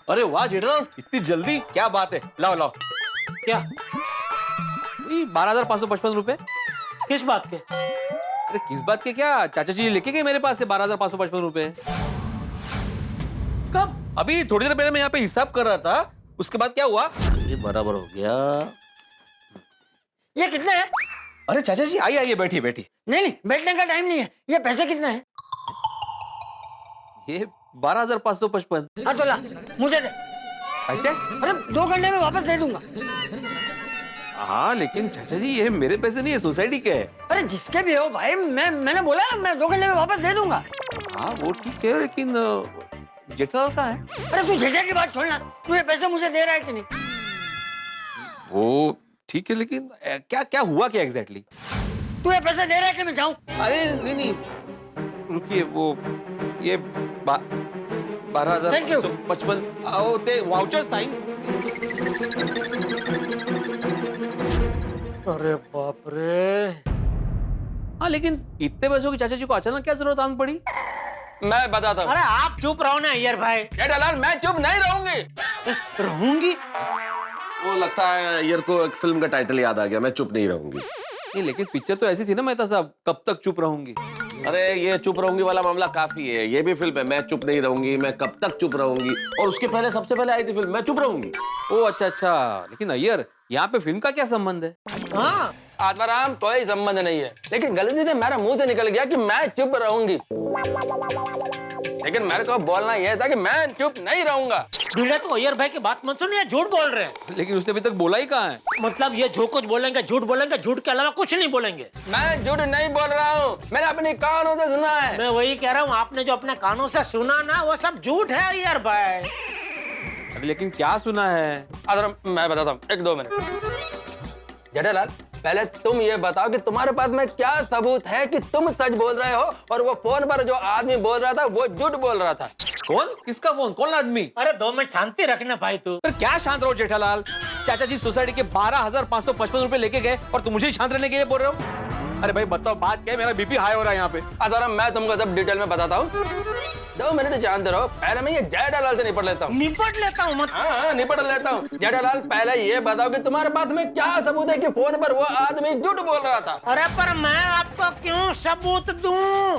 अरे वाह जेठालाल, इतनी जल्दी, क्या बात है। लाओ लाओ। क्या? 12,555 रुपए। किस बात के? अरे किस बात के क्या, चाचा जी लेके गए मेरे पास से 12,555 रुपए। कब? अभी थोड़ी देर पहले मैं यहाँ पे हिसाब कर रहा था, उसके बाद क्या हुआ? ये बराबर हो गया। ये कितने हैं? अरे चाचा जी आइए आइए, बैठिए बैठिए। नहीं नहीं, बैठने का टाइम नहीं है। ये पैसे कितने हैं? ये 12,555। हाँ तो ला, मुझे दे। अरे 2 घंटे में वापस दे दूंगा। हाँ लेकिन चाचा जी ये मेरे पैसे नहीं है, सोसाइटी के है। अरे जिसके भी हो भाई, मैंने बोला ना मैं 2 घंटे में वापस दे दूंगा। हाँ वो ठीक है, लेकिन जेठालाल कहाँ है? अरे तू जेठा की बात छोड़ना, तू ये पैसे मुझे दे रहा है कि नहीं? वो ठीक है, लेकिन क्या क्या हुआ क्या एग्जैक्टली? तू ये पैसे दे रहा है कि मैं जाऊं? अरे नहीं नहीं रुकिए, वो ये 12,555 आओ ते वाउचर साइन। अरे बाप रे। हाँ लेकिन इतने पैसों की चाचा जी को अचानक क्या जरूरत आन पड़ी? मैं बताता हूँ। अरे आप चुप रहो ना अय्यर भाई। जेठालाल मैं चुप नहीं रहूंगी। रहूंगी? वो लगता है अय्यर को एक फिल्म का टाइटल याद आ गया, मैं चुप नहीं रहूंगी। नहीं लेकिन पिक्चर तो ऐसी थी ना मेहता साहब, कब तक चुप रहूंगी। अरे ये चुप रहूंगी वाला मामला काफी है, ये भी फिल्म है मैं चुप नहीं रहूंगी, मैं कब तक चुप रहूंगी, और उसके पहले सबसे पहले आई थी फिल्म मैं चुप रहूंगी। ओ अच्छा अच्छा, लेकिन अय्यर यहाँ पे फिल्म का क्या संबंध है? हाँ आत्माराम कोई संबंध नहीं है, लेकिन गलती से मेरा मुंह से निकल गया कि मैं चुप रहूंगी, लेकिन मेरे को बोलना यह था कि मैं चुप नहीं रहूंगा। भिड़े तो अय्यर भाई की बात मत सुन, ये झूठ बोल रहे हैं। लेकिन उसने अभी तक बोला ही कहाँ है? मतलब ये जो कुछ बोलेंगे झूठ बोलेंगे, झूठ के अलावा कुछ नहीं बोलेंगे। मैं झूठ नहीं बोल रहा हूँ, मैंने अपने कानों से सुना है। मैं वही कह रहा हूँ, आपने जो अपने कानों से सुना ना वो सब झूठ है अय्यर भाई। अरे लेकिन क्या सुना है? मैं बताता हूँ, 1-2 मिनट। जेठालाल पहले तुम ये बताओ कि तुम्हारे पास में क्या सबूत है कि तुम सच बोल रहे हो और वो फोन पर जो आदमी बोल रहा था वो झूठ बोल रहा था। कौन? किसका फोन? कौन आदमी? अरे 2 मिनट शांति रखना भाई तू। पर क्या शांत रहो जेठालाल, चाचा जी सोसाइटी के 12,555 रुपए लेके गए और तुम मुझे ही शांत रहने के लिए बोल रहे हो? अरे भाई बताओ बात क्या है, मेरा बीपी हाई हो रहा है यहाँ पे। आत्माराम मैं तुमको सब डिटेल में बताता हूँ, 2 मिनट जानते रहो। पहले मैं ये जेठालाल से निपट लेता हूँ। निपट लेता हूँ? हाँ निपट लेता हूँ। जेठालाल पहले ये बताओ कि तुम्हारे पास में क्या सबूत है कि फोन पर वो आदमी झूठ बोल रहा था? अरे पर मैं आपको क्यों सबूत दूं?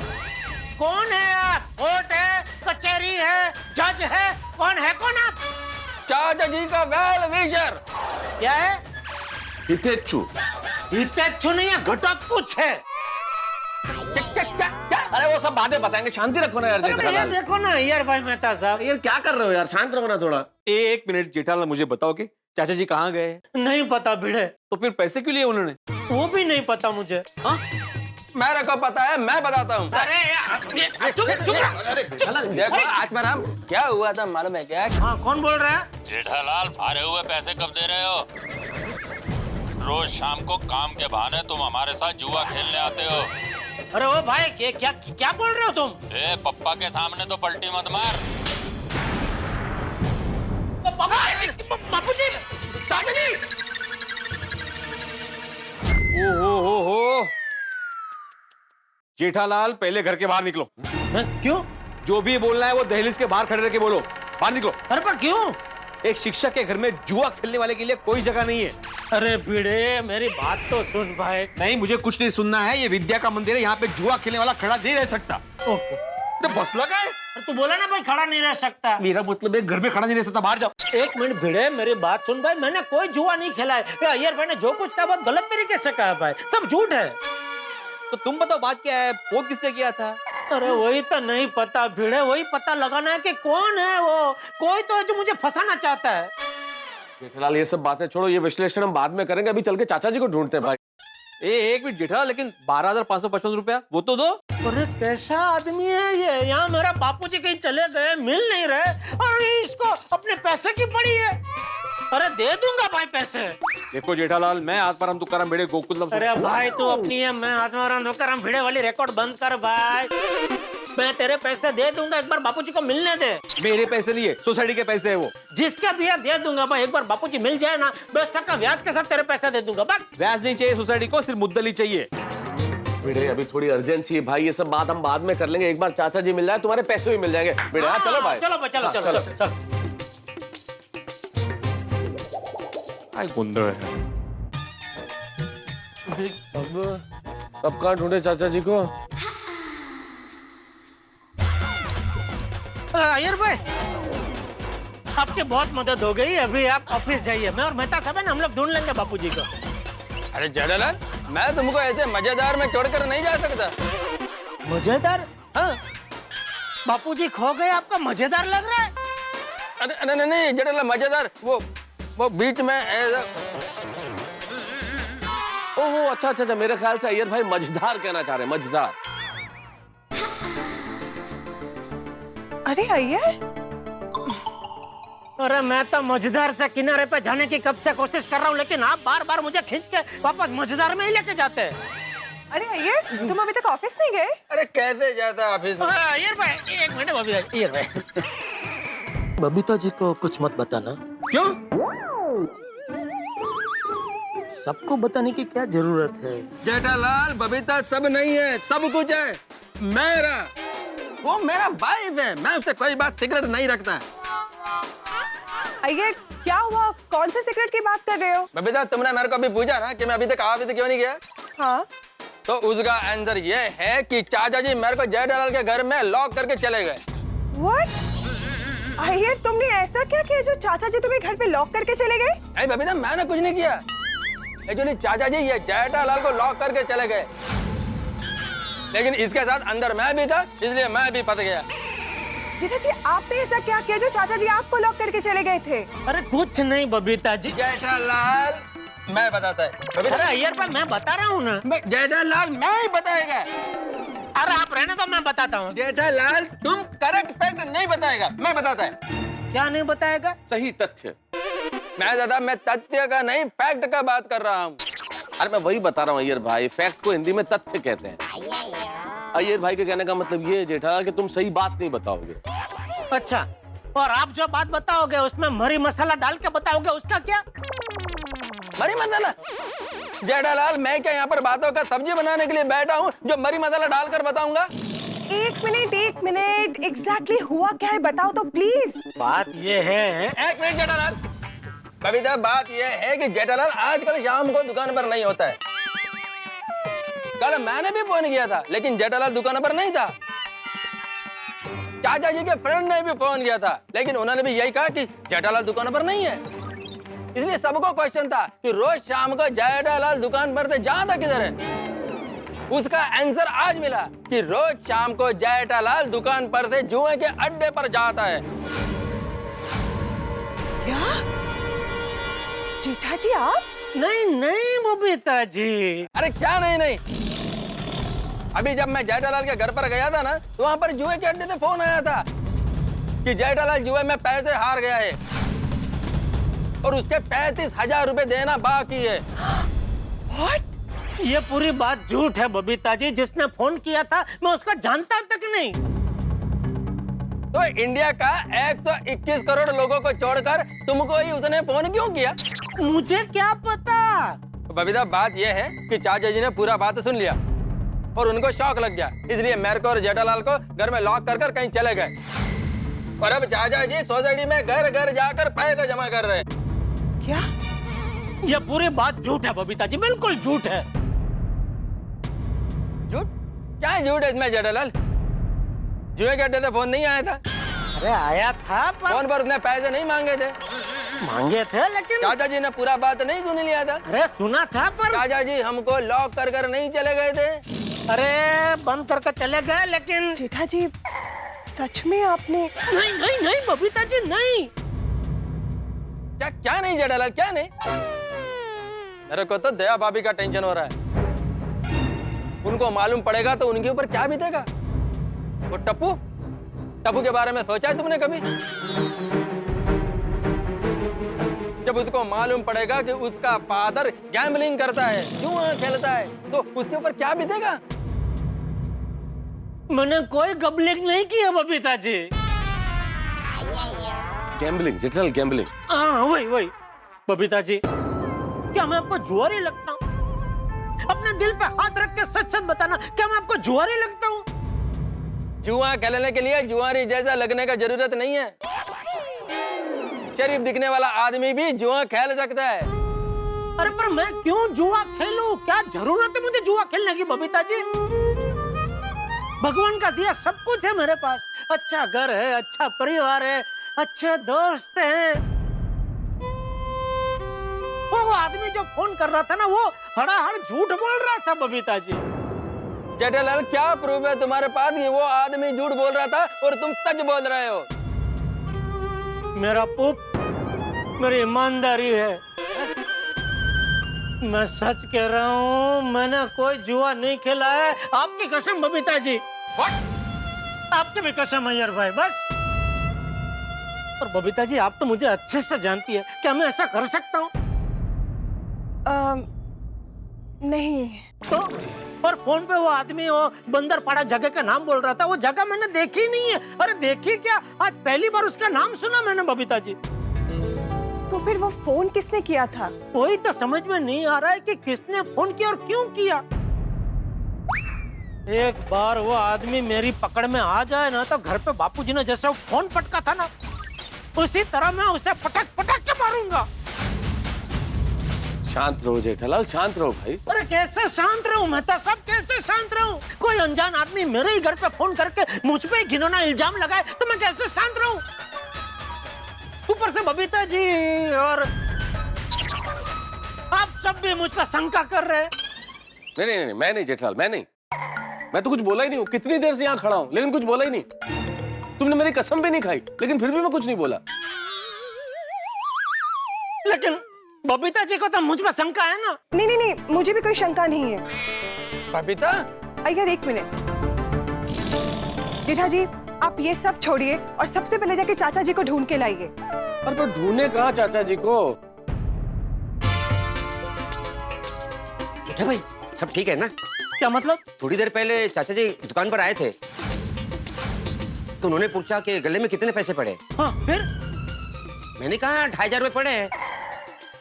कौन है आप? कोर्ट है, कचहरी है, जज है, कौन है? कौन आप? चाचा जी का वेल विशर। क्या है? हितेक्षु। हितेच्छु नहीं है, घटोत्कच है। क्या? अरे वो सब बातें बताएंगे, शांति रखो ना यार अरे ये जेठालाल। देखो ना यार भाई मेहता साहब, यार क्या कर रहे हो यार, शांत रहो ना थोड़ा। एक मिनट जेठालाल, मुझे बताओ कि चाचा जी कहाँ गए? नहीं पता भिड़े। तो फिर पैसे क्यों लिए उन्होंने? वो भी नहीं पता मुझे। हाँ? मेरे को पता है, मैं बताता हूँ। अरे चुप देखो आत्माराम, क्या हुआ था मालूम है क्या? हाँ, कौन बोल रहा है? जेठालाल, फारे हुए पैसे कब दे रहे हो? रोज शाम को काम के बहाने तुम हमारे साथ जुआ खेलने आते हो। अरे ओ भाई, क्या बोल रहे हो तुम? ए, पप्पा के सामने तो पलटी मत मार। बापूजी, चाचा जी। ओ जेठालाल, पहले घर के बाहर निकलो। क्यों? जो भी बोलना है वो दहलीज के बाहर खड़े रह के बोलो। बाहर निकलो। अरे पर क्यों? एक शिक्षक के घर में जुआ खेलने वाले के लिए कोई जगह नहीं है। अरे भिड़े, मेरी बात तो सुन भाई। नहीं, मुझे कुछ नहीं सुनना है। ये विद्या का मंदिर है, यहाँ पे जुआ खेलने वाला खड़ा नहीं रह सकता। ओके। तो बस लगा है। तू बोला ना भाई, खड़ा नहीं रह सकता। मेरा मतलब है घर में खड़ा नहीं रह सकता, बाहर जाओ। एक मिनट भिड़े, मेरी बात सुन भाई, मैंने कोई जुआ नहीं खेला है। अय्यर भाई ने जो कुछ कहा बहुत गलत तरीके से कहा भाई, सब झूठ है। तो तुम बताओ बात क्या है? फोन किसने किया था? अरे वही तो नहीं पता भिड़े, वही पता लगाना है कि कौन है वो। कोई तो है जो मुझे फंसाना चाहता है। जेठालाल ये सब बातें छोड़ो, ये विश्लेषण हम बाद में करेंगे, अभी चल के चाचा जी को ढूंढते हैं भाई। एक मिनट जेठालाल, लेकिन 12,555 रुपया वो तो दो। अरे कैसा आदमी है ये? यहाँ मेरा बापूजी कहीं चले गए, मिल नहीं रहे, और इसको अपने पैसे की पड़ी है। अरे दे दूंगा भाई पैसे। देखो जेठालाल, मैं आत्माराम तुकाराम भिड़े गोकुल। अरे भाई तू अपनी है, मैं आत्माराम तुकाराम भिड़े वाली रिकॉर्ड बंद कर भाई। मैं तेरे पैसे दे दूंगा, एक बार बापूजी को मिलने दे। मेरे पैसे नहीं है, सोसाइटी के पैसे है वो। जिसके भी है दे दूंगा भाई, एक बार बापूजी मिल जाए ना, 10% ब्याज के साथ तेरे पैसे दे दूंगा बस। ब्याज नहीं चाहिए सोसाइटी को, सिर्फ मुद्दली चाहिए। भिड़े अभी थोड़ी अर्जेंसी है भाई, ये सब बात हम बाद में कर लेंगे। एक बार चाचा जी मिल जाए, तुम्हारे पैसे भी मिल जाएंगे। भिड़े चलो भाई, चलो भाई, चलो चलो चलो। अब कहाँ ढूंढे चाचा जी को? अय्यर भाई, आपकी बहुत मदद हो गई, अभी आप ऑफिस जाइए। मैं और मेहता साहब है ना, हम लोग ढूंढ लेंगे बापूजी को। अरे जेठालाल, मैं तुमको ऐसे मजेदार में छोड़कर नहीं जा सकता। मजेदार? हाँ। बापूजी खो गए, आपका मजेदार लग रहा है? अरे नहीं जेठालाल, मजेदार वो बीच में ऐसा। ओहो अच्छा, मेरे ख्याल से अय्यर भाई मजेदार कहना चाह रहे हैं, मजेदार। अरे अय्यर, अरे मैं तो मजेदार से किनारे पे जाने की कब से कोशिश कर रहा हूँ, लेकिन आप बार-बार मुझे खींच के वापस मजेदार में ही लेके जाते हैं। अरे अय्यर, तुम अभी तक ऑफिस नहीं गए? अरे कैसे जाता ऑफिस में? अय्यर भाई, एक मिनट अय्यर भाई। बबीता जी को कुछ मत बताना। क्यों? सबको बताने की क्या जरूरत है? जेठालाल, बबीता सब नहीं है, सब कुछ है। वो मेरा वाइफ है, मैं उससे कोई बात सीक्रेट नहीं रखता। अय्यर, क्या हुआ? कौन से सीक्रेट की बात कर रहे हो? बबीता, तुमने मेरे को अभी पूछा ना कि मैं अभी तक ऑफिस क्यों नहीं गया? हाँ। तो उसका आंसर ये है कि चाचा जी मेरे को जेठालाल के घर में लॉक करके चले गए। What? अय्यर, तुमने ऐसा क्या किया जो चाचा जी तुम्हें घर पे लॉक करके चले गए? नहीं बबीता, मैंने कुछ नहीं किया। एक्चुअली चाचा जी ये जेठालाल को लॉक करके चले गए, लेकिन इसके साथ अंदर मैं भी था, इसलिए मैं भी फंस गया। जीजा जी, आपने ऐसा क्या किया जो चाचा जी आपको लॉक करके चले गए थे? अरे कुछ नहीं बबीता जी। जेठालाल मैं बताता है। अरे अय्यर भाई, मैं बता रहा हूँ ना। जेठालाल मैं ही बताएगा। अरे आप रहने तो मैं बताता हूँ। जेठालाल तुम करेक्ट फैक्ट नहीं बताएगा, मैं बताता है। क्या नहीं बताएगा? सही तथ्य। मैं तथ्य का नहीं, फैक्ट का बात कर रहा हूँ। अरे मैं वही बता रहा हूँ अय्यर भाई, फैक्ट को हिंदी में तथ्य कहते हैं। अय्यर भाई के कहने का मतलब ये है जेठालाल कि तुम सही बात नहीं बताओगे। अच्छा, और आप जो बात बताओगे उसमें मरी मसाला डाल के बताओगे, उसका क्या? मरी मसाला? जेठालाल, मैं क्या यहाँ पर बातों का सब्जी बनाने के लिए बैठा हूँ जो मरी मसाला डालकर बताऊंगा? एक मिनट, एग्जैक्टली हुआ क्या है बताओ तो प्लीज। बात ये है। एक मिनट जेठालाल। कविता, बात ये है कि जेठालाल आजकल शाम को दुकान पर नहीं होता है। कल मैंने भी फोन किया था, लेकिन जेठालाल दुकान पर नहीं था। चाचा जी के फ्रेंड ने भी फोन किया था, लेकिन उन्होंने भी यही कहा कि जेठालाल दुकान पर नहीं है। इसलिए सबको क्वेश्चन था कि रोज शाम को जेठालाल दुकान पर थे, जाता किधर है। उसका आंसर आज मिला कि रोज शाम को जेठालाल दुकान पर से जुए के अड्डे पर जाता है। क्या जेठा जी आप? नहीं नहीं बबीता जी। अरे क्या नहीं नहीं, अभी जब मैं जेठालाल के घर पर गया था ना, तो वहां पर जुए के अड्डे से फोन आया था कि जेठालाल जुए में पैसे हार गया है और उसके 35,000 रुपए देना बाकी है। What? ये पूरी बात झूठ है बबीता जी। जिसने फोन किया था मैं उसका जानता तक नहीं। तो इंडिया का 121 करोड़ लोगों को छोड़कर तुमको ही उसने फोन क्यों किया? मुझे क्या पता। तो बबीता बात यह है कि चाचा जी ने पूरा बात सुन लिया और उनको शौक लग गया, इसलिए मेरे को और जेठालाल को घर में लॉक कर कर कहीं चले गए। और अब चाचा जी सोसाइटी में घर घर जाकर पैसे जमा कर रहे हैं। क्या? ये पूरी बात झूठ है बबीता जी, बिल्कुल झूठ है। झूठ? क्या झूठ है इसमें जेठालाल? जुए के अड्डे से फोन नहीं आया था। अरे आया था पर फोन पर उसने पैसे नहीं मांगे थे। मांगे थे लेकिन चाचा जी ने पूरा बात नहीं सुन लिया था। अरे सुना था पर चाचा जी हमको लॉक कर कर नहीं चले गए थे। अरे बंद करके चले गए। लेकिन जेठा जी सच में आपने? नहीं नहीं नहीं बबीता जी नहीं। क्या क्या नहीं जेठालाल, क्या नहीं? मेरे को तो दया भाभी का टेंशन हो रहा है। उनको मालूम पड़ेगा तो उनके ऊपर क्या बीतेगा। वो टप्पू टप्पू के बारे में सोचा है तुमने कभी? जब उसको मालूम पड़ेगा कि उसका फादर गैम्बलिंग करता है, जुआ खेलता है, तो उसके ऊपर क्या बीतेगा? मैंने कोई गैम्बलिंग नहीं किया बबीता जी। Gambling, Jethalal gambling. हाँ वही वही बबीता जी। क्या मैं आपको जुआरी लगता हूँ? अपने दिल पे हाथ रख के सच सच बताना, क्या मैं आपको जुआरी लगता हूँ? जुआ खेलने के लिए जुआरी जैसा लगने का जरूरत नहीं है। शरीफ दिखने वाला आदमी भी जुआ खेल सकता है। अरे पर मैं क्यों जुआ खेलूं? क्या जरूरत है मुझे जुआ खेलने की बबीता जी? भगवान का दिया सब कुछ है मेरे पास। अच्छा घर है, अच्छा परिवार है, अच्छे दोस्त हैं। वो आदमी जो फोन कर रहा था ना, वो हड़ाहड़ झूठ बोल रहा था बबीता जी। जेठालाल क्या प्रूफ है तुम्हारे पास कि वो आदमी झूठ बोल रहा था और तुम सच बोल रहे हो? मेरा पुप मेरी ईमानदारी है। मैं सच कह रहा हूँ, मैंने कोई जुआ नहीं खेला है। आपकी कसम बबीता जी। आपकी भी कसम है यार भाई, बस। और बबीता जी आप तो मुझे अच्छे से जानती है, क्या मैं ऐसा कर सकता हूँ? नहीं। तो और फोन पे वो आदमी वो बंदरपाड़ा जगह का नाम बोल रहा था, वो जगह मैंने देखी नहीं है। अरे देखी क्या, आज पहली बार उसका नाम सुना मैंने बबीता जी। तो फिर वो फोन किसने किया था? वही तो समझ में नहीं आ रहा है कि किसने फोन किया और क्यों किया। एक बार वो आदमी मेरी पकड़ में आ जाए ना, तो घर पे बापूजी ने जैसे फोन पटका था ना, उसी तरह मैं उसे पटक पटक के मारूंगा। शांत रहो जेठालाल, शांत रहो भाई। अरे कैसे शांत रहूं मेहता साहब, कैसे शांत रहूं? कोई अनजान आदमी मेरे ही घर पे फोन करके मुझ पे घिनौना इल्जाम लगाए तो मैं कैसे शांत रहूं? ऊपर से बबीता जी और आप सब भी मुझ पर शंका कर रहे हैं। नहीं नहीं नहीं, मैं नहीं जेठालाल, मैं नहीं। मैं तो कुछ बोला ही नहीं हूँ, कितनी देर से यहाँ खड़ा हूँ लेकिन कुछ बोला ही नहीं। तुमने मेरी कसम भी नहीं खाई लेकिन फिर भी मैं कुछ नहीं बोला। लेकिन बबीता जी को तो मुझ पर शंका है ना? नहीं नहीं नहीं, मुझे भी कोई शंका नहीं है। बबीता अगर एक मिनट जेठा जी, आप ये सब छोड़िए और सबसे पहले जाके चाचा जी को ढूंढ के लाइए। पर तो ढूंढने कहाँ चाचा जी को? जेठा भाई सब ठीक है ना? क्या मतलब? थोड़ी देर पहले चाचा जी दुकान पर आए थे तो उन्होंने पूछा कि गले में कितने पैसे पड़े। हाँ, फिर मैंने कहा 2,500 रुपए पड़े हैं।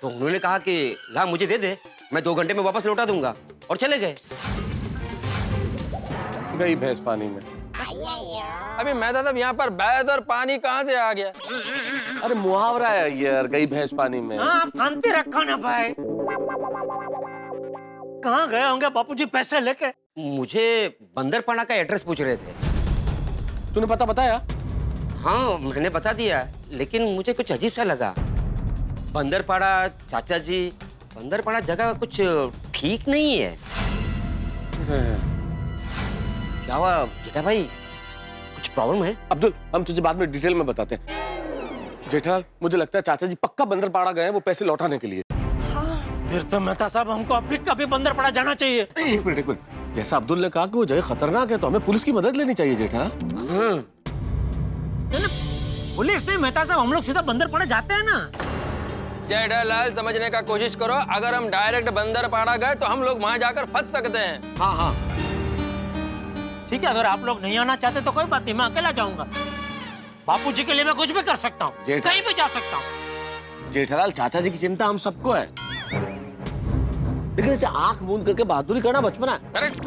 तो उन्होंने कहा कि ला मुझे दे दे, मैं 2 घंटे में वापस लौटा दूंगा, और चले गए। गई भैंस पानी में। अभी मैं साहब यहाँ पर बैद और पानी कहाँ से आ गया? अरे मुहावरा है यार, गई भैंस पानी में। हाँ, आप शांति रखो ना भाई। कहाँ गए होंगे बापूजी पैसे लेके? मुझे बंदरपाड़ा का एड्रेस पूछ रहे थे। तूने पता बताया? हाँ मैंने बता दिया, लेकिन मुझे कुछ अजीब सा लगा। बंदरपाड़ा चाचा जी, बंदरपाड़ा जगह कुछ ठीक नहीं है। क्या हुआ जेठा भाई, कुछ प्रॉब्लम है? अब्दुल, हम तुझे बाद में डिटेल में बताते हैं। जेठा, मुझे लगता है चाचा जी पक्का बंदरपाड़ा गए हैं वो पैसे लौटाने के लिए। फिर तो मेहता साहब हमको अभी कभी बंदरपाड़ा जाना चाहिए। एक मिनट, जैसा अब्दुल ने कहा कि वो जगह खतरनाक है तो हमें पुलिस की मदद लेनी चाहिए जेठा। पुलिस नहीं मेहता साहब, हम लोग सीधा बंदरपाड़ा जाते हैं ना। जेठालाल, समझने का कोशिश करो, अगर हम डायरेक्ट बंदरपाड़ा गए तो हम लोग वहां जाकर फंस सकते हैं। हाँ हाँ ठीक है, अगर आप लोग नहीं आना चाहते तो कोई बात नहीं, मैं अकेला जाऊंगा। बापूजी के लिए मैं कुछ भी कर सकता हूँ, कहीं भी जा सकता हूँ। जेठालाल, चाचा जी की चिंता हम सबको है, लेकिन ऐसे आंख मूंद करके बहादुरी करना बचपना है। करेक्ट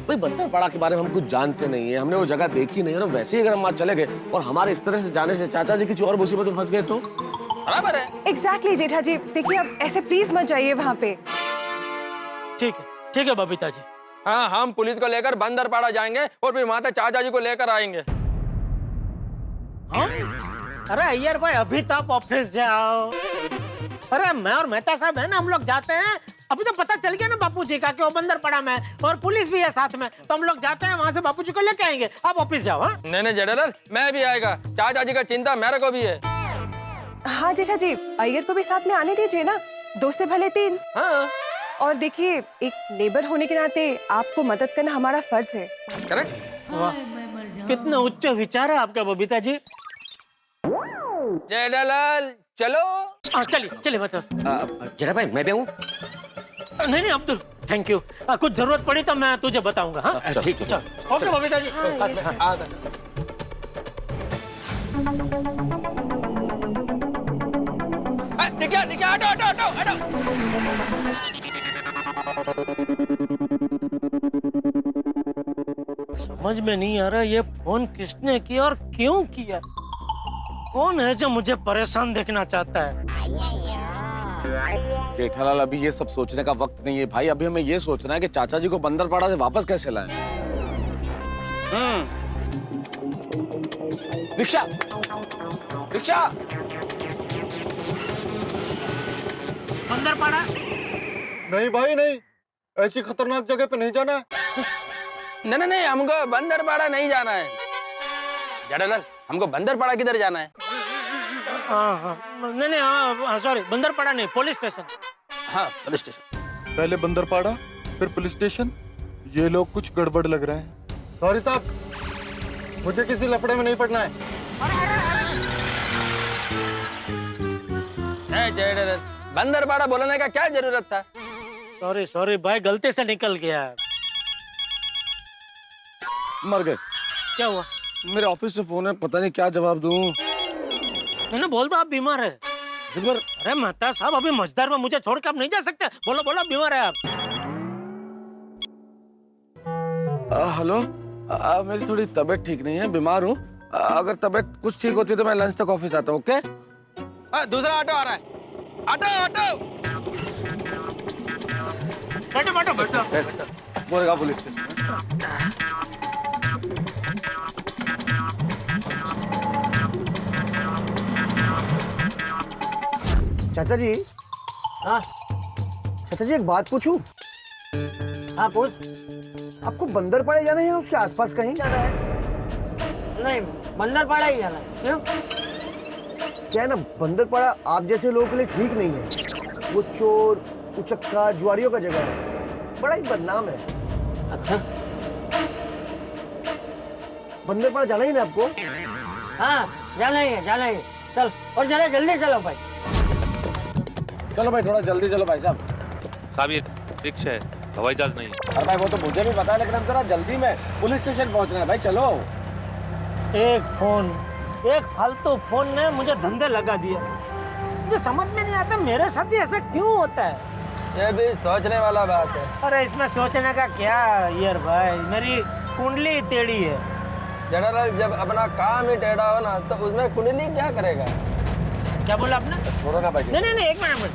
भाई, बंदरपाड़ा के बारे में हम कुछ जानते नहीं है, हमने वो जगह देखी नहीं है ना। वैसे ही अगर हम वहां चले गए और हमारे इस तरह से जाने से चाचा जी किसी और मुसीबत में फंस गए तो बराबर है। एग्जैक्टली जेठा जी, देखिए अब ऐसे प्लीज मत जाइए वहाँ पे। ठीक है बबीता जी। हाँ, हम पुलिस को लेकर बंदरपाड़ा जाएंगे और फिर वहां तक चाचा जी को लेकर आएंगे। अरे अय्यर भाई, अभी तो आप ऑफिस जाओ। अरे मैं और मेहता साहब है ना, हम लोग जाते हैं। अभी तो पता चल गया ना बापूजी का कि वो बंदरपाड़ा में है और पुलिस भी है साथ में, तो हम लोग जाते हैं, वहां से बापूजी को लेके आएंगे। आप ऑफिस जाओ। हाँ नहीं जेठालाल, मैं भी आएगा, चाचा जी का चिंता मेरे को भी है। हाँ जेठा जी, अय्यर को भी साथ में आने दीजिए ना, 2 से भले 3। हाँ। और देखिए, एक नेबर होने के नाते आपको मदद करना हमारा फर्ज है। करेक्ट। वाह, कितना उच्च विचार है आपका बबीता जी। जेठालाल चलो। हाँ चलिए मतलब। जेठा भाई मैं भी आऊँ? नहीं अब्दुल, थैंक यू। कुछ जरूरत पड़ी तो मैं तुझे बताऊंगा। हाँ ठीक है। Okay Babita ji. Rickshaw auto. समझ में नहीं आ रहा ये फोन किसने किया और क्यों किया। कौन है जो मुझे परेशान देखना चाहता है? जेठालाल, अभी ये सब सोचने का वक्त नहीं है भाई। अभी हमें ये सोचना है कि चाचा जी को बंदरपाड़ा से वापस कैसे लाएं। रिक्शा। बंदरपाड़ा? नहीं भाई नहीं, ऐसी खतरनाक जगह पे नहीं जाना है। नहीं, हमको बंदरपाड़ा नहीं जाना है। जेठालाल, हमको बंदरपाड़ा किधर जाना है? नहीं सॉरी, बंदरपाड़ा नहीं, पुलिस स्टेशन। हाँ, पुलिस स्टेशन। पहले बंदरपाड़ा फिर पुलिस स्टेशन, ये लोग कुछ गड़बड़ लग रहे हैं। सॉरी साहब, मुझे किसी लफड़े में नहीं पड़ना है। जेठालाल, बंदरपाड़ा बोलने का क्या जरूरत था? सॉरी भाई, गलती से निकल गया। मर गए। क्या हुआ? मेरे ऑफिस से फोन है, पता नहीं क्या जवाब दूं। मैंने बोल दो आप बीमार है। बीमार? अरे मेहता साहब, अभी मजदार में मुझे छोड़ के आप नहीं जा सकते। बोलो बीमार है आप। हेलो, मेरी थोड़ी तबीयत ठीक नहीं है, बीमार हूँ। अगर तबीयत कुछ ठीक होती तो मैं लंच तक ऑफिस आता हूँ। ओके? दूसरा ऑटो आ रहा है। ऑटो। बैठो। बोलेगा पुलिस स्टेशन। चाचा जी। हाँ चाचा जी, एक बात पूछूं? हाँ पूछ। आपको बंदरपाड़ा जाना है या उसके आसपास कहीं जाना है? नहीं, बंदरपाड़ा ही जाना है। क्यों? क्या है ना, बंदरपाड़ा आप जैसे लोगों के लिए ठीक नहीं है। वो चोर, उचक्का, जुआरियों का जगह है, बड़ा ही बदनाम है। अच्छा, बंदरपाड़ा जाना ही ना आपको? हाँ जाना ही है। चल, और जरा जल्दी चलो भाई। चलो भाई, थोड़ा जल्दी चलो भाई साहब। साहब ये रिक्शा है, हवाई जहाज नहीं। अरे भाई, वो तो मुझे भी पता है, लेकिन हम जरा जल्दी में पुलिस स्टेशन पहुंचना है भाई। चलो। एक फालतू फोन ने मुझे धंधे लगा दिया। मुझे समझ में नहीं आता मेरे साथ ही ऐसा क्यों होता है। ये भी सोचने वाला बात है। अरे इसमें सोचने का क्या यार भाई, मेरी कुंडली टेढ़ी है। जेठालाल, जब अपना काम ही टेढ़ा हो ना तो उसमें कुंडली क्या करेगा? क्या बोला आपने? छोड़ो ना भाई। नहीं, एक मिनट।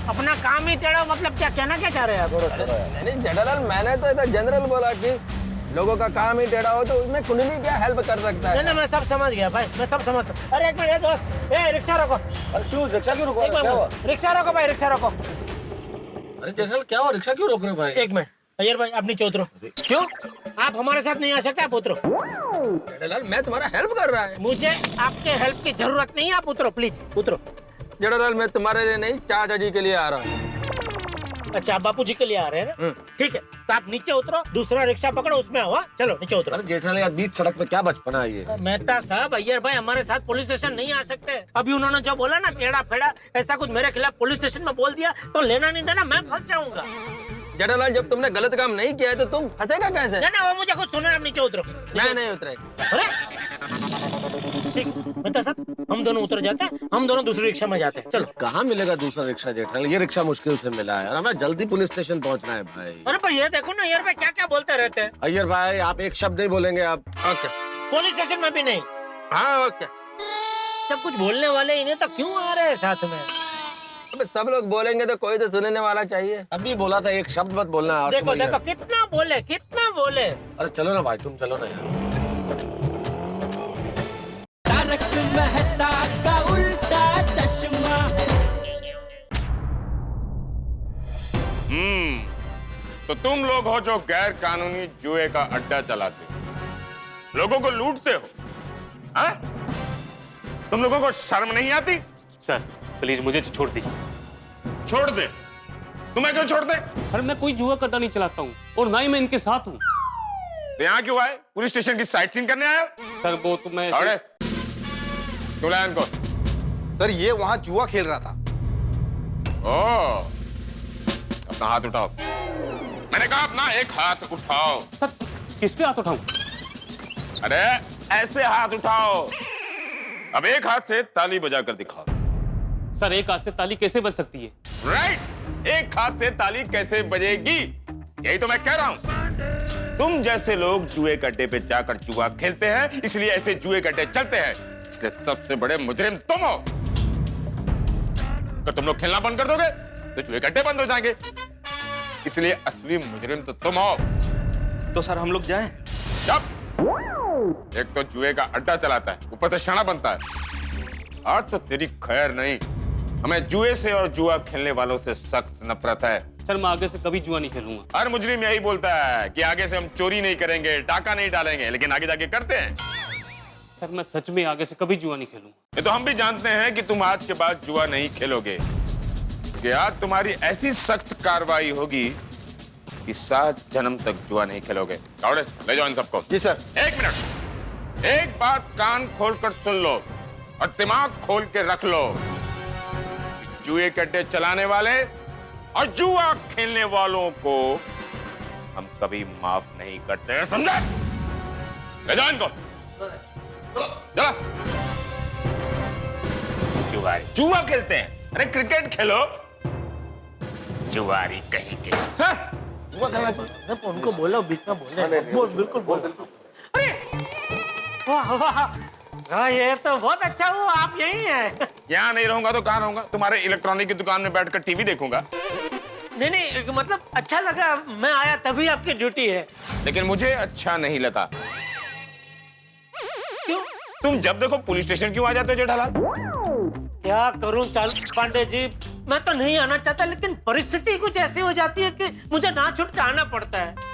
अपना काम ही टेढ़ा मतलब क्या कहना क्या चाह रहे हैं आप? नहीं जेठालाल, मैंने तो ऐसा जनरल बोला कि लोगों का काम ही टेढ़ा हो तो उसमें कुंडली क्या हेल्प कर सकता है? नहीं मैं सब समझ गया भाई, मैं सब समझ। अरे एक मिनट दोस्त, रिक्शा रोको। क्यों रिक्शा क्यों रोको? एक मिनट, रिक्शा रोको भाई, रिक्शा रोको। अरे जेठालाल क्या हुआ, रिक्शा क्यों रोक रहे हो भाई? एक मिनट अय्यर भाई, आप नीचे उतरो। क्यों? आप हमारे साथ नहीं आ सकते, आप उतरो। जेठालाल मैं तुम्हारा हेल्प कर रहा है। मुझे आपके हेल्प की जरूरत नहीं है, आप उतरो प्लीज, उतरो। जेठालाल मैं तुम्हारे लिए नहीं, चाचा जी के लिए आ रहा हूँ। अच्छा, आप बापू जी के लिए आ रहे हैं ना? ठीक है, तो आप नीचे उतरो, दूसरा रिक्शा पकड़ो, उसमें आओ। चलो नीचे उतरो। अरे जेठालाल यार बीच सड़क पे क्या बचपना है ये? मेहता साहब, अय्यर भाई हमारे साथ पुलिस स्टेशन नहीं आ सकते। अभी उन्होंने जो बोला ना, टेढ़ा फेड़ा ऐसा कुछ मेरे खिलाफ पुलिस स्टेशन में बोल दिया तो लेना नहीं देना, मैं फंस जाऊंगा। जेठालाल जब तुमने गलत काम नहीं किया है तो तुम फंसेगा कैसे? ना वो मुझे कुछ सुना, आप नीचे उतरो। मैं नहीं उतरे। ठीक, मेहता साहब हम दोनों उतर जाते हैं, हम दोनों दूसरी रिक्शा में जाते हैं। चलो। कहाँ मिलेगा दूसरा रिक्शा जेठालाल? ये रिक्शा मुश्किल से मिला है और हमें जल्दी पुलिस स्टेशन पहुंचना है भाई। अरे पर ये देखो ना, अय्यर भाई क्या क्या बोलते रहते हैं। अय्यर भाई आप एक शब्द नहीं बोलेंगे आप। ओके। पुलिस स्टेशन में भी नहीं? हाँ ओके। जब कुछ बोलने वाले ही नहीं तो क्यों आ रहे हैं साथ में? अबे सब लोग बोलेंगे तो कोई तो सुनने वाला चाहिए। अभी बोला था एक शब्द मत बोलना। देखो देखो कितना बोले, कितना बोले। अरे चलो ना भाई, तुम चलो ना यार। मेहता का उल्टा चश्मा। तो तुम लोग हो जो गैर कानूनी जुए का अड्डा चलाते हो, लोगों को लूटते हो, हाँ? तुम लोगों को शर्म नहीं आती? सर प्लीज मुझे छोड़ दीजिए। छोड़ दे? तुम्हें क्यों छोड़ दे? सर मैं कोई जुआ कट्टा नहीं चलाता हूँ और ना ही मैं इनके साथ हूँ। तो यहाँ क्यों आए? पुलिस स्टेशन की साइट सीइंग करने आए हो? सर वो तो मैं क्यों लाया इनको? सर ये वहां जुआ खेल रहा था। ओह, अपना हाथ उठाओ। मैंने कहा अपना एक हाथ उठाओ। सर किस पे हाथ उठाऊं? अरे ऐसे हाथ उठाओ। अब एक हाथ से ताली बजा कर दिखाओ। सर एक हाथ से ताली कैसे बज सकती है? राइट, एक हाथ से ताली कैसे बजेगी, यही तो मैं कह रहा हूं। तुम जैसे लोग जुए के अड्डे पे जाकर जुआ खेलते हैं, इसलिए ऐसे जुए के अड्डे चलते हैं, इसलिए सबसे बड़े मुजरिम तुम हो। अगर तुम लोग खेलना बंद कर दोगे तो जुए के अड्डे बंद हो जाएंगे, इसलिए असली मुजरिम तो तुम हो। तो सर हम लोग जाएं? जब एक तो जुए का अड्डा चलाता है, ऊपर से शाना बनता है। आज तो तेरी खैर नहीं। हमें जुए से और जुआ खेलने वालों से सख्त नफरत है। सर मैं आगे से कभी जुआ नहीं खेलूंगा। हर मुजरिम यही बोलता है कि आगे से हम चोरी नहीं करेंगे, डाका नहीं डालेंगे, लेकिन आगे जाके करते हैं। सर मैं सच में आगे से कभी जुआ नहीं खेलूंगा। ये तो हम भी जानते हैं कि तुम आज के बाद जुआ नहीं खेलोगे, कि आज तुम्हारी ऐसी सख्त कार्रवाई होगी कि 7 जन्म तक जुआ नहीं खेलोगे। कावड़े ले जाओ इन सबको। जी सर। एक मिनट, एक बात कान खोलकर सुन लो और दिमाग खोल के रख लो। जुए के अड्डे चलाने वाले और जुआ खेलने वालों को हम कभी माफ नहीं करते हैं, समझे? ले जाओ इनको। जा। जुआरी जुआ खेलते हैं? अरे क्रिकेट खेलो। जुआरी कहीं के। जुआ खेलना उनको बोलो, बीच में बोले। बोल, बिल्कुल बोल। अरे वाह वाह, हाँ ये तो बहुत अच्छा हुआ आप यही हैं। यहाँ नहीं रहूंगा तो कहाँ रहूंगा? तुम्हारे इलेक्ट्रॉनिक की दुकान में बैठकर टीवी देखूंगा। नहीं मतलब अच्छा लगा, मैं आया तभी आपकी ड्यूटी है। लेकिन मुझे अच्छा नहीं लगा। क्यों? तुम जब देखो पुलिस स्टेशन क्यों आ जाते हो जेठालाल? क्या करूं चालू पांडे जी, मैं तो नहीं आना चाहता, लेकिन परिस्थिति कुछ ऐसी हो जाती है कि मुझे ना छूट के आना पड़ता है।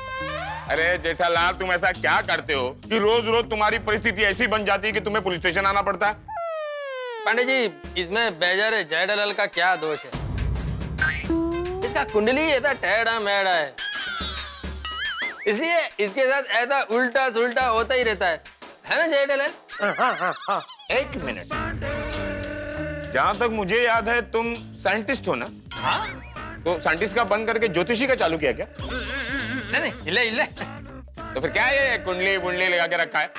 अरे जेठालाल तुम ऐसा क्या करते हो कि रोज रोज तुम्हारी परिस्थिति ऐसी बन जाती है कि तुम्हें पुलिस स्टेशन आना पड़ता है? पांडे जी इसमें बेजर जेठालाल का क्या दोष है? इसका कुंडली ऐसा टेढ़ा मेढ़ा है, इसलिए इसके साथ ऐसा उल्टा सुल्टा होता ही रहता है ना जेठालाल? हाँ। एक मिनट, जहां तक मुझे याद है तुम साइंटिस्ट हो ना? हाँ। तो साइंटिस्ट का बंद करके ज्योतिषी का चालू किया क्या? नहीं हिले तो फिर क्या है ये कुंडली बुंडली लगा के रखा है?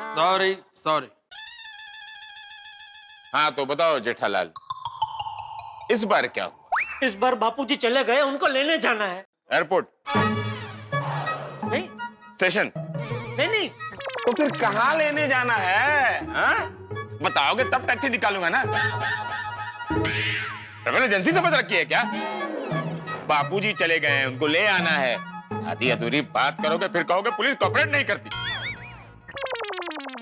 सॉरी। हाँ तो बताओ जेठालाल, इस बार क्या हुआ? इस बार बापूजी चले गए, उनको लेने जाना है। एयरपोर्ट? नहीं। स्टेशन? नहीं। तो फिर कहाँ लेने जाना है? हाँ? बताओगे तब टैक्सी निकालूंगा ना। ट्रैवल एजेंसी समझ रखी है क्या? बापूजी चले गए, उनको ले आना है। आधी अधूरी बात करोगे फिर कहोगे पुलिस कोऑपरेट नहीं करती।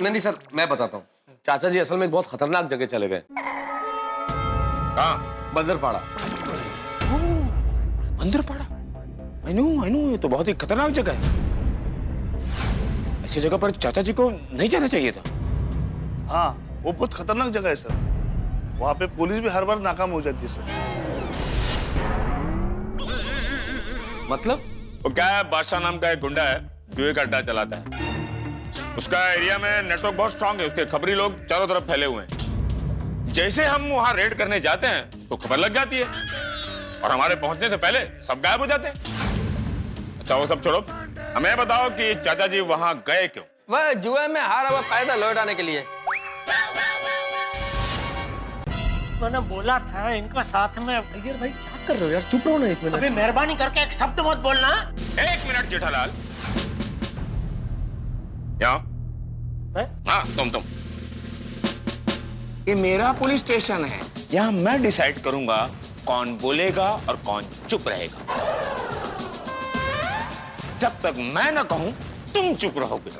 नहीं सर, मैं बताता हूँ। चाचा जी असल में एक बहुत खतरनाक जगह चले गए। कहाँ? बंदरपाड़ा। बंदरपाड़ा? आई नो, ये तो बहुत ही खतरनाक जगह है। ऐसी जगह पर चाचा जी को नहीं जाना चाहिए था। हाँ, वो बहुत खतरनाक जगह है सर। वहाँ पे पुलिस भी हर बार नाकाम हो जाती है सर। मतलब? वो क्या है, बादशाह नाम का एक गुंडा है, जुए का अड्डा चलाता है। उसका एरिया में नेटवर्क बहुत स्ट्रांग है, उसके खबरी लोग चारों तरफ फैले हुए हैं। जैसे हम वहां रेड करने जाते हैं तो खबर लग जाती है और हमारे पहुंचने से पहले सब गायब हो जाते हैं। अच्छा वो सब छोड़ो, हमें बताओ कि चाचा जी वहां गए क्यों? वह जुए में हारा हुआ फायदा लौटाने के लिए। मैंने बोला था इनका साथ में। अय्यर भाई क्या कर रहे हो यार, चुप रहो ना एक मिनट। अभी मेहरबानी करके एक शब्द मत बोलना। एक मिनट जेठालाल, यहाँ हाँ तुम ये मेरा पुलिस स्टेशन है, यहाँ मैं डिसाइड करूंगा कौन बोलेगा और कौन चुप रहेगा। जब तक मैं ना कहूं तुम चुप रहोगे।